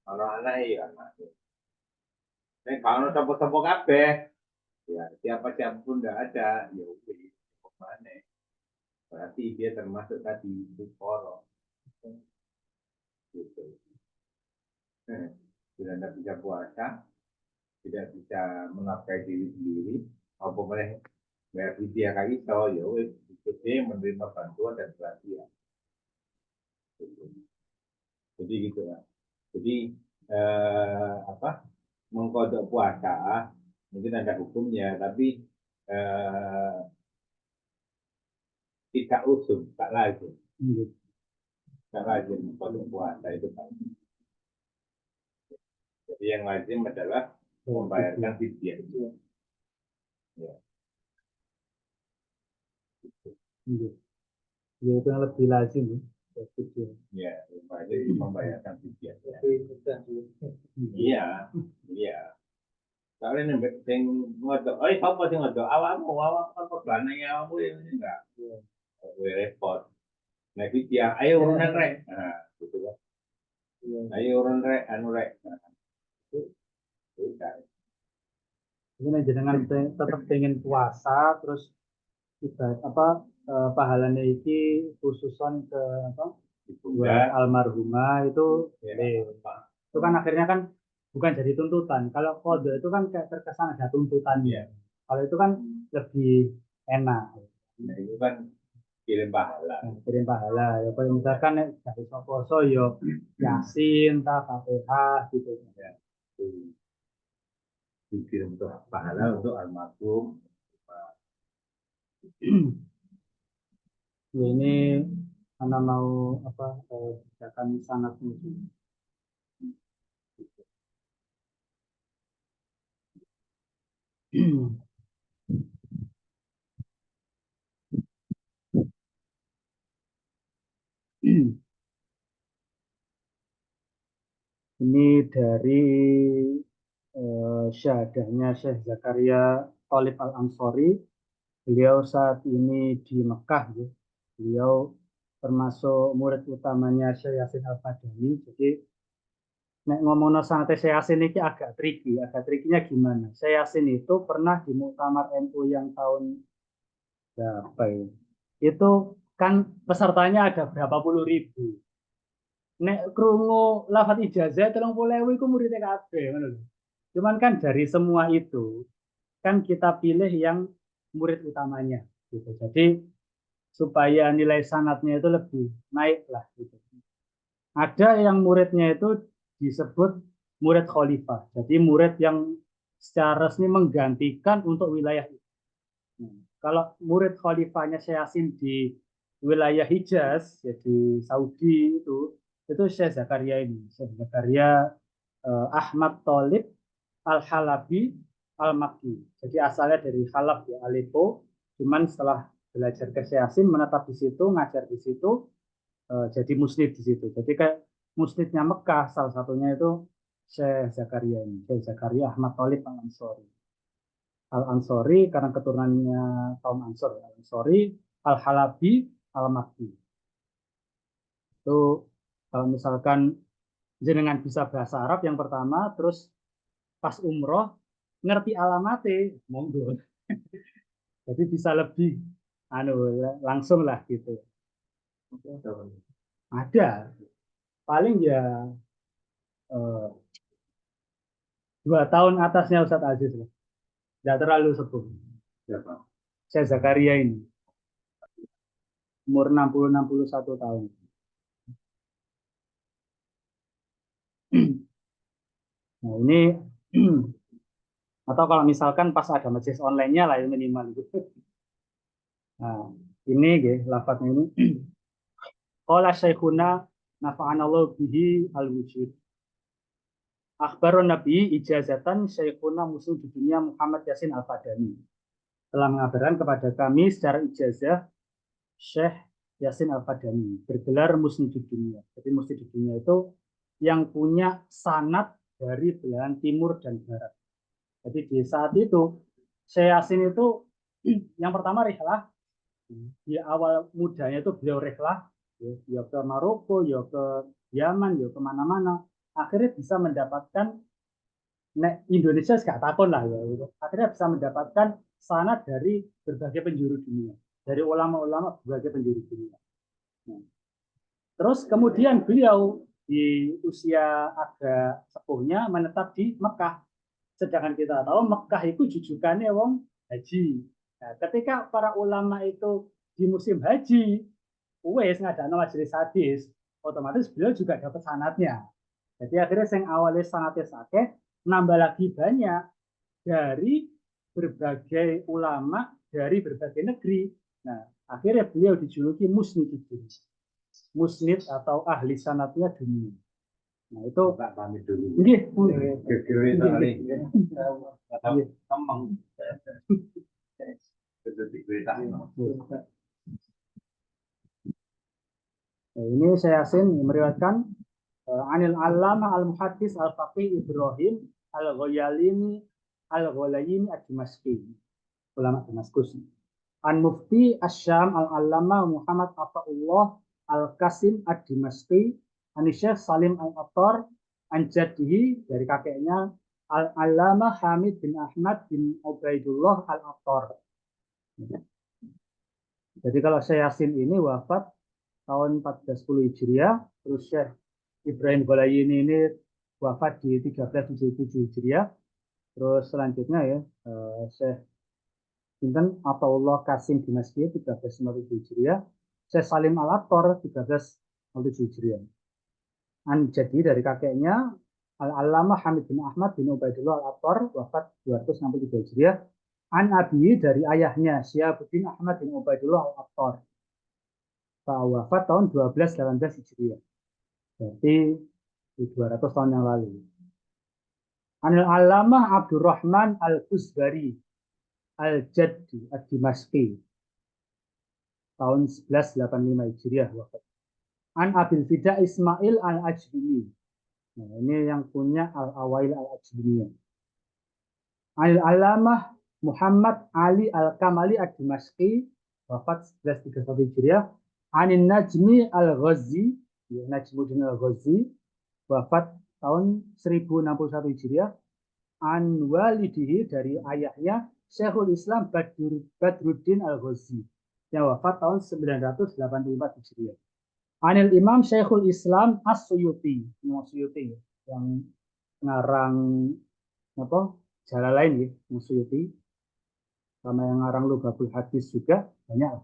kalau anak ya anak. Nek kalau tepuk-tepuk kabeh, ya siapa-siapa pun tidak ada, ya udah mana. Berarti dia termasuk tadi fukara. Gitu. Sudah tidak bisa puasa, tidak bisa menafkahi diri sendiri, apa boleh bayar fidyah kayak itu, ya wes itu dia menerima bantuan dan perhatian. Gitu. Jadi gitu ya. Jadi apa mengkodok puasa mungkin ada hukumnya, tapi eh, tidak usul, tak lazim. Tak lazim mengkodok puasa itu kan. Jadi yang lazim adalah membayarkan fidyah itu. Ya. Ya, itu yang lebih lazim. video. Ya, jadi membayarkan fidyah. Lebih mudah sih. Iya, iya. Soalnya nih, sing ngodok, oh sapa sing ngodok awakmu kan korbanane awakmu ini enggak. Iya. Gue repot. Nah, fidyah, ayo urunan rek. Nah, gitu kan. Iya. Ayo urun rek, anu rek. Nah, itu kan. Jadi nek jenengan tetap pengen puasa terus ibadah apa pahalanya iki khususan ke apa buat Ditunda. almarhumah itu Ya, itu kan akhirnya kan bukan jadi tuntutan. Kalau kode itu kan kayak terkesan ada tuntutannya. Iya. Kalau itu kan lebih enak. nah itu kan kirim pahala. Nah, kirim pahala ya kalau misalkan nek dari poso yo Yasin ta Fatihah gitu. Ya, itu dikirim untuk pahala untuk almarhum. Ya, ini karena mau apa akan sangat ini dari syahadahnya Syekh Zakaria Thalib Al-Ansori. Beliau saat ini di Mekah, ya. Beliau termasuk murid utamanya Syekh Yasin Al-Fadani. Jadi nek ngomongno sanate Syekh Yasin ini agak tricky. Agak trikinya gimana? Syekh Yasin itu pernah di Muktamar NU yang tahun berapa ya? Itu kan pesertanya ada berapa puluh ribu. Nek krungu lafaz ijazah 30.000 iku muridnya kabeh ngono lho. Cuman kan dari semua itu kan kita pilih yang murid utamanya gitu. Jadi supaya nilai sanatnya itu lebih naik lah gitu. Ada yang muridnya itu disebut murid khalifah. Jadi murid yang secara resmi menggantikan untuk wilayah itu. Kalau murid khalifahnya Syekh Yasin di wilayah Hijaz, jadi Saudi itu Syekh Zakaria ini, Syekh Zakaria Ahmad Thalib Al-Halabi Al-Makki. Jadi asalnya dari Halab ya, Aleppo. Cuman setelah belajar ke Syekh Yasin, menetap di situ, ngajar di situ, jadi musnid di situ. Jadi kayak musnidnya Mekah, salah satunya itu Syekh Zakaria ini, Syekh Zakaria Ahmad Thalib Al-Ansori. Al-Ansori karena keturunannya kaum Ansor, Al-Ansori, Al-Halabi, Al-Makki. Itu kalau misalkan jenengan bisa bahasa Arab yang pertama, terus pas umroh ngerti alamatnya, monggo. Jadi bisa lebih langsung lah gitu. Ada paling ya 2 tahun atasnya Ustadz Aziz lah. Tidak terlalu sepuh. Siapa? Saya Zakaria ini umur 60-61 tahun. Nah ini atau kalau misalkan pas ada majelis online-nya lah yang minimal gitu. Nah ini lafadznya ini. Qala Syekhuna nafa'anallahu bihi al-wujud. Akhbarun Nabi ijazatan Syekhuna Muslim di dunia Muhammad Yasin Al-Fadani. Telah mengabarkan kepada kami secara ijazah Syekh Yasin Al-Fadani bergelar Muslim di dunia. Jadi Muslim di dunia itu yang punya sanad dari belahan timur dan barat. Jadi di saat itu Syekh Yasin itu yang pertama rihlah. Di awal mudanya itu beliau rihlah, ya ke Maroko, ya ke Yaman, ya kemana-mana. Akhirnya bisa mendapatkan Indonesia gak takon lah ya. Akhirnya bisa mendapatkan sanad dari berbagai penjuru dunia, dari ulama-ulama berbagai penjuru dunia. Nah, terus kemudian beliau di usia agak sepuhnya menetap di Mekah. Sedangkan kita tahu Mekah itu jujukannya wong haji. Nah, ketika para ulama itu di musim haji, wes ngadana majelis hadis, otomatis beliau juga dapat sanatnya. Jadi akhirnya yang awalnya sanatnya sakit, nambah lagi banyak dari berbagai ulama dari berbagai negeri. Nah, akhirnya beliau dijuluki musnid musnid atau ahli sanatnya dunia. Nah, itu tak pamit dulu. nggih. Kira-kira tadi. Kemang. Nah, Ini Syekh Yasin meriwayatkan Anil Allamah Al-Muhaddis Al-Faqih Ibrahim Al-Ghayalini Al-Ghalayini Ad-Dimashqi, ulama Damaskus. An Mufti Asyam Al-Allamah Muhammad Afaullah Al-Qasim Ad-Dimashqi, An Syekh Salim Al-Attar, An jaddihi dari kakeknya Al-Allamah Hamid bin Ahmad bin Ubaidullah Al-Attar. Jadi kalau Syekh Yasin ini wafat tahun 1410 Hijriah, terus Syekh Ibrahim Ghalayini ini wafat di 1377 Hijriah, terus selanjutnya ya Syekh Binten Ataullah Qasim Dimashqi 1357 Hijriah, Syekh Salim Al-Attar 1307 Hijriah. Jadi dari kakeknya Al-Allamah Hamid bin Ahmad bin Ubaidullah Al-Attar wafat 263 Hijriah. An Abi dari ayahnya Syihabuddin Ahmad bin Ubaidullah Al-Attar wafat tahun 1218 Hijriah. Berarti 200 tahun yang lalu. Anil Allamah Abdurrahman Al-Khuzbari Al-Jaddi Ad-Dimashqi tahun 1185 Hijriah wafat. An Abil Fida Ismail Al-Ajbini. Nah, ini yang punya Al-Awail Al-Ajbini. Anil Allamah Muhammad Ali Al-Kamali Ad-Dimashqi wafat 1131 Hijriah. Anin Najmi Al-Ghazi, ya, Najmuddin Al-Ghazi wafat tahun 1061 Hijriah. An walidihi dari ayahnya Syekhul Islam Badruddin Al-Ghazi yang wafat tahun 984 Hijriah. Anil Imam Syekhul Islam As-Suyuti, yang ngarang apa? Jalalain ya, As-Suyuti. Sama yang ngarang Lughatul Hadis juga banyak.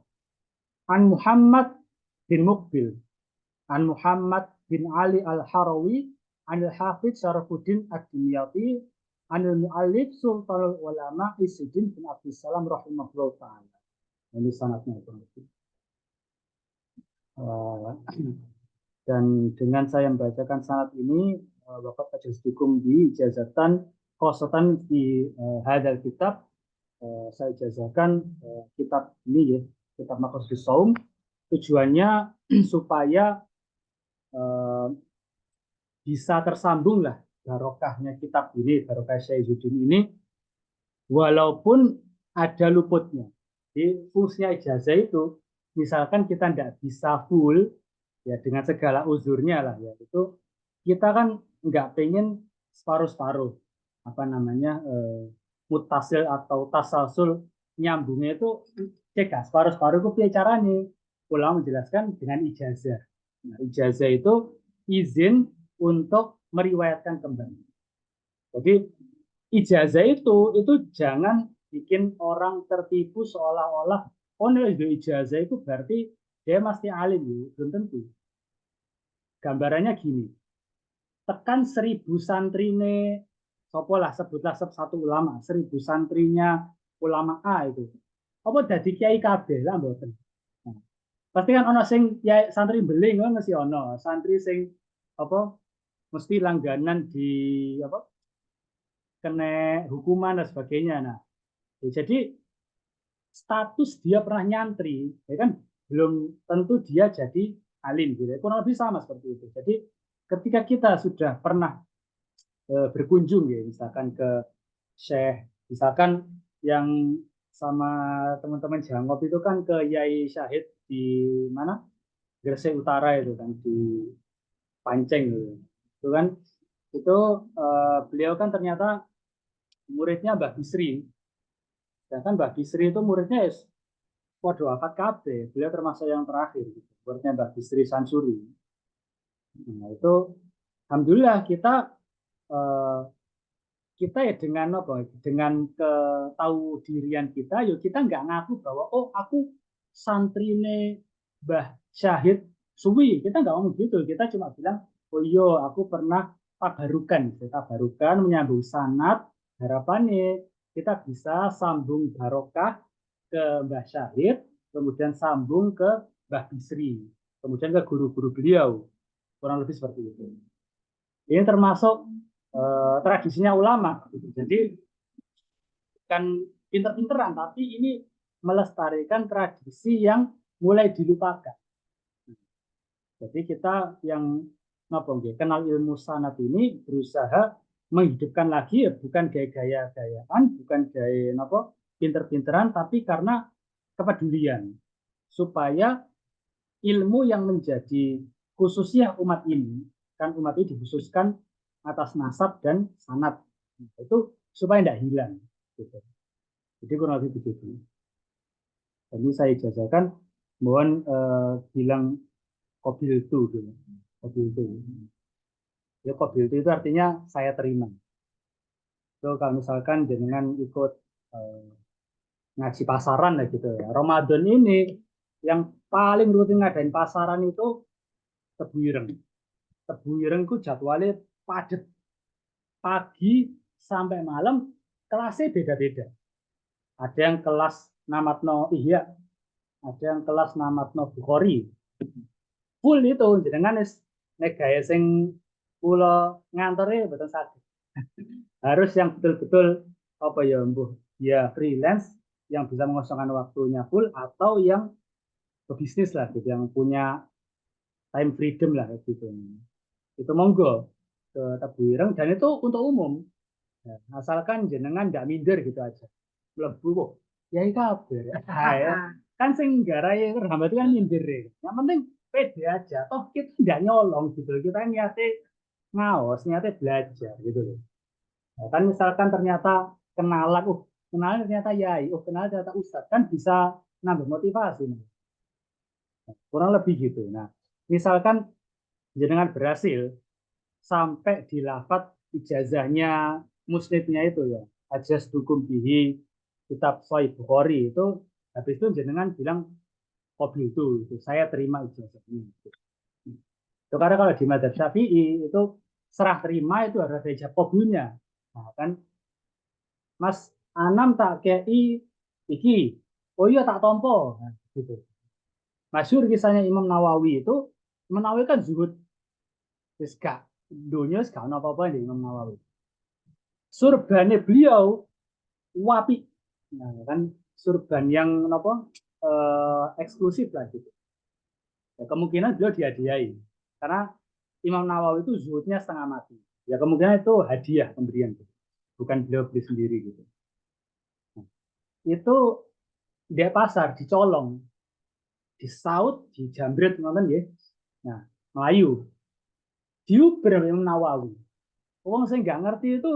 An Muhammad bin Muqbil, An Muhammad bin Ali Al-Harawi, Anil Hafidz Syarafuddin Ad-Dimyati, Anil Mu'allif Sultanul Ulama Izzuddin bin Abdussalam rahimahullah ta'ala. Ini sanadnya itu. Dan dengan saya membacakan sanad ini, Bapak Ajazdukum di ijazatan khosatan di hadal kitab, saya ijazahkan kitab ini ya, kitab Maqasidus Shaum, tujuannya supaya bisa tersambung lah barokahnya kitab ini, barokah Syekh Izzuddin ini, walaupun ada luputnya. Jadi fungsinya ijazah itu, misalkan kita tidak bisa full, ya dengan segala uzurnya lah ya, itu kita kan nggak pengen separuh-separuh, apa namanya, mutasil atau tasalsul nyambungnya itu cek separuh-separuh itu piye caranya. Ulama menjelaskan dengan ijazah. Nah, ijazah itu izin untuk meriwayatkan kembali. Jadi ijazah itu jangan bikin orang tertipu seolah-olah oh nih ijazah itu berarti dia masih alim, belum tentu. Gambarannya gini, tekan 1000 santrine, sopolah sebutlah satu ulama, 1000 santrinya ulama A itu, apa jadi kiai kabeh lah mboten. Nah, pasti kan ono sing kiai santri beling kan mesti ono, santri sing apa mesti langganan di apa kena hukuman dan sebagainya. Nah, jadi status dia pernah nyantri, ya kan belum tentu dia jadi alim gitu. Kurang lebih sama seperti itu. Jadi ketika kita sudah pernah berkunjung ya, misalkan ke Syekh, misalkan yang sama teman-teman Jangkop itu kan ke Yai Syahid di mana? Gresik Utara itu kan di Panceng gitu. Itu kan itu beliau kan ternyata muridnya Mbah Bisri. Sedangkan Mbah Bisri itu muridnya waduh wafat kabeh. Beliau termasuk yang terakhir gitu. Muridnya Mbah Bisri Sansuri. Nah, itu alhamdulillah kita ya dengan apa? Dengan ketahu dirian kita, yuk kita nggak ngaku bahwa oh aku santrine Mbah Syahid Suwi. Kita nggak ngomong gitu. Kita cuma bilang oh iya aku pernah tabarukan menyambung sanad, harapannya kita bisa sambung barokah ke Mbah Syahid, kemudian sambung ke Mbah Bisri, kemudian ke guru-guru beliau, kurang lebih seperti itu. Ini termasuk tradisinya ulama. Jadi bukan pinter-pinteran, tapi ini melestarikan tradisi yang mulai dilupakan. Jadi kita yang kenal ilmu sanad ini berusaha menghidupkan lagi, ya bukan gaya-gayaan, bukan gaya pinter-pinteran, tapi karena kepedulian supaya ilmu yang menjadi khususnya umat ini, kan umat ini dikhususkan atas nasab dan sanad, itu supaya tidak hilang gitu. Jadi kurang lebih begitu. Jadi saya ijazahkan mohon bilang kobil itu gitu. Kobil itu. Ya kobil itu artinya saya terima. So, kalau misalkan jenengan ikut ngaji pasaran lah gitu ya. Ramadan ini yang paling rutin ngadain pasaran itu Tebu Ireng. Tebu Ireng itu jadwalnya padat. Pagi sampai malam kelasnya beda-beda. Ada yang kelas namatno Ihya, ada yang kelas namatno Bukhari. Full itu jenengan nek gaya sing kula ngantore betul sakit. Harus yang betul-betul apa ya mbuh ya freelance yang bisa mengosongkan waktunya full atau yang pebisnis lah gitu yang punya time freedom lah gitu. Itu monggo ke Tebu Ireng dan itu untuk umum. Ya, asalkan jenengan tidak minder gitu aja. Mlebu ya kabeh. Ya. Kan sing garai terhambat itu kan minder ya. Yang penting pede aja. Toh kita tidak nyolong gitu. Kita niatnya ngaos, niatnya belajar gitu loh. Nah, kan misalkan ternyata kenalan, kenalan ternyata yai, kenalan ternyata ustadz, kan bisa nambah motivasi. Nah, kurang lebih gitu. Nah, misalkan jenengan berhasil sampai di lafadz ijazahnya musnidnya itu ya, ajas dukum bihi kitab Sahih Bukhari itu, habis itu jenengan bilang kopi itu saya terima ijazahnya. Itu karena kalau di madzhab Syafi'i itu serah terima itu harus ada ijab qabulnya. Nah, kan Mas Anam tak kei iki. Oh iya tak tompo. Nah, gitu. Masyhur kisahnya Imam Nawawi itu, Imam Nawawi kan zuhud. Wis gak dunia gak ono apa-apa di Imam Nawawi. Surbane beliau wapi. Nah, kan surban yang apa eksklusif lah gitu. Ya, kemungkinan beliau dihadiahi. Karena Imam Nawawi itu zuhudnya setengah mati. Ya kemungkinan itu hadiah pemberian gitu. Bukan beliau beli sendiri gitu. Nah, itu di pasar dicolong, disaut, dijambret ngoten nggih. Nah, Melayu. Diuber Imam Nawawi. Wong sing nggak ngerti itu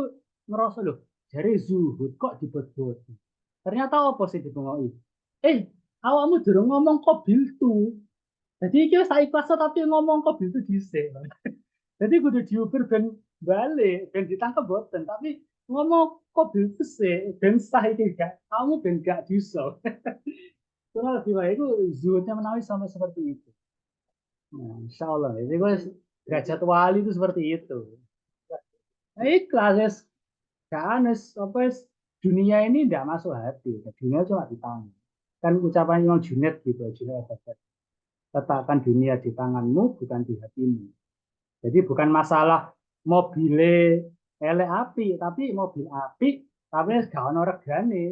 ngerasa loh, jare zuhud kok dibot-bot. Ternyata apa sih dibengoi? Awakmu durung ngomong kobil tuh. Jadi iki saya ikhlas tapi ngomong kobil tuh dhisik. Jadi kudu diuber ben balik, ben ditangkap boten, tapi ngomong kobil tuh sih, ben sah iki gak, kamu ben gak diso. Soalnya lebih baik itu zuhudnya Menawi sampai seperti itu. Nah, insya Allah, jadi gue derajat wali itu seperti itu. Nah, ikhlas, kan apa dunia ini tidak masuk hati, dunia cuma di tangan. Kan ucapan Imam Junaid gitu, Junaid letakkan dunia di tanganmu bukan di hatimu. Jadi bukan masalah mobile elek api, tapi mobil api tapi gak ono regane.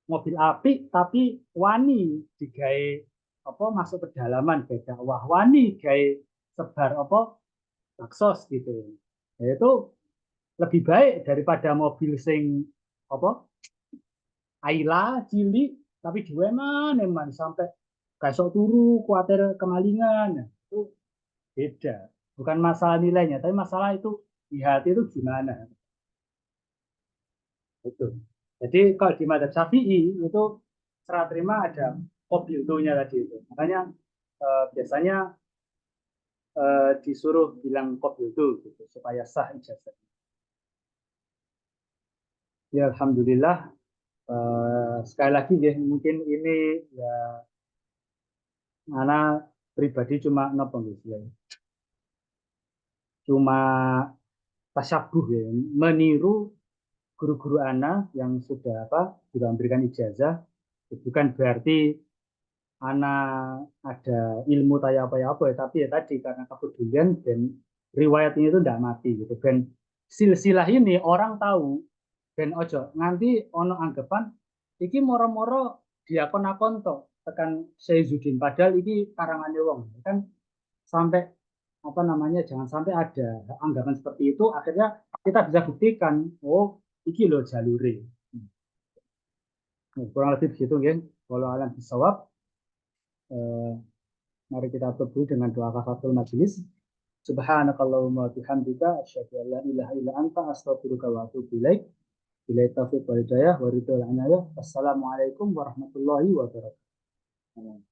Mobil api tapi wani digawe apa masuk pedalaman beda wah wani gawe sebar apa baksos gitu. Ya, itu lebih baik daripada mobil sing apa Ayla cilik tapi dua eman sampai kasok turu kuatir kemalingan. Nah, itu beda. Bukan masalah nilainya, tapi masalah itu di hati itu gimana. Itu. Jadi kalau di madzhab Syafi'i itu serah terima ada qabiltunya tadi itu. Makanya biasanya disuruh bilang qabiltu gitu supaya sah ijazah. Ya alhamdulillah sekali lagi ya mungkin ini ya mana pribadi cuma nopo ya. Cuma tasyabuh ya, meniru guru-guru anak yang sudah sudah memberikan ijazah. Bukan berarti anak ada ilmu kayak apa ya, tapi ya tadi karena kepedulian dan riwayat ini itu tidak mati gitu. Dan silsilah ini orang tahu dan ojo nanti ono anggapan iki moro-moro diakon-akon to tekan Syaizuddin padahal iki karangannya wong kan sampai apa namanya, jangan sampai ada anggapan seperti itu, akhirnya kita bisa buktikan, oh iki loh jalure. Kurang lebih begitu ya. Kalau alam bisawab, mari kita tutup dulu dengan doa kafaratul majelis. Subhanakallahumma bihamdika asyhadu an la ilaha illa anta astaghfiruka wa atubu ilaik. Bila taufiq wal hidayah wa ridho. Wassalamualaikum warahmatullahi wabarakatuh.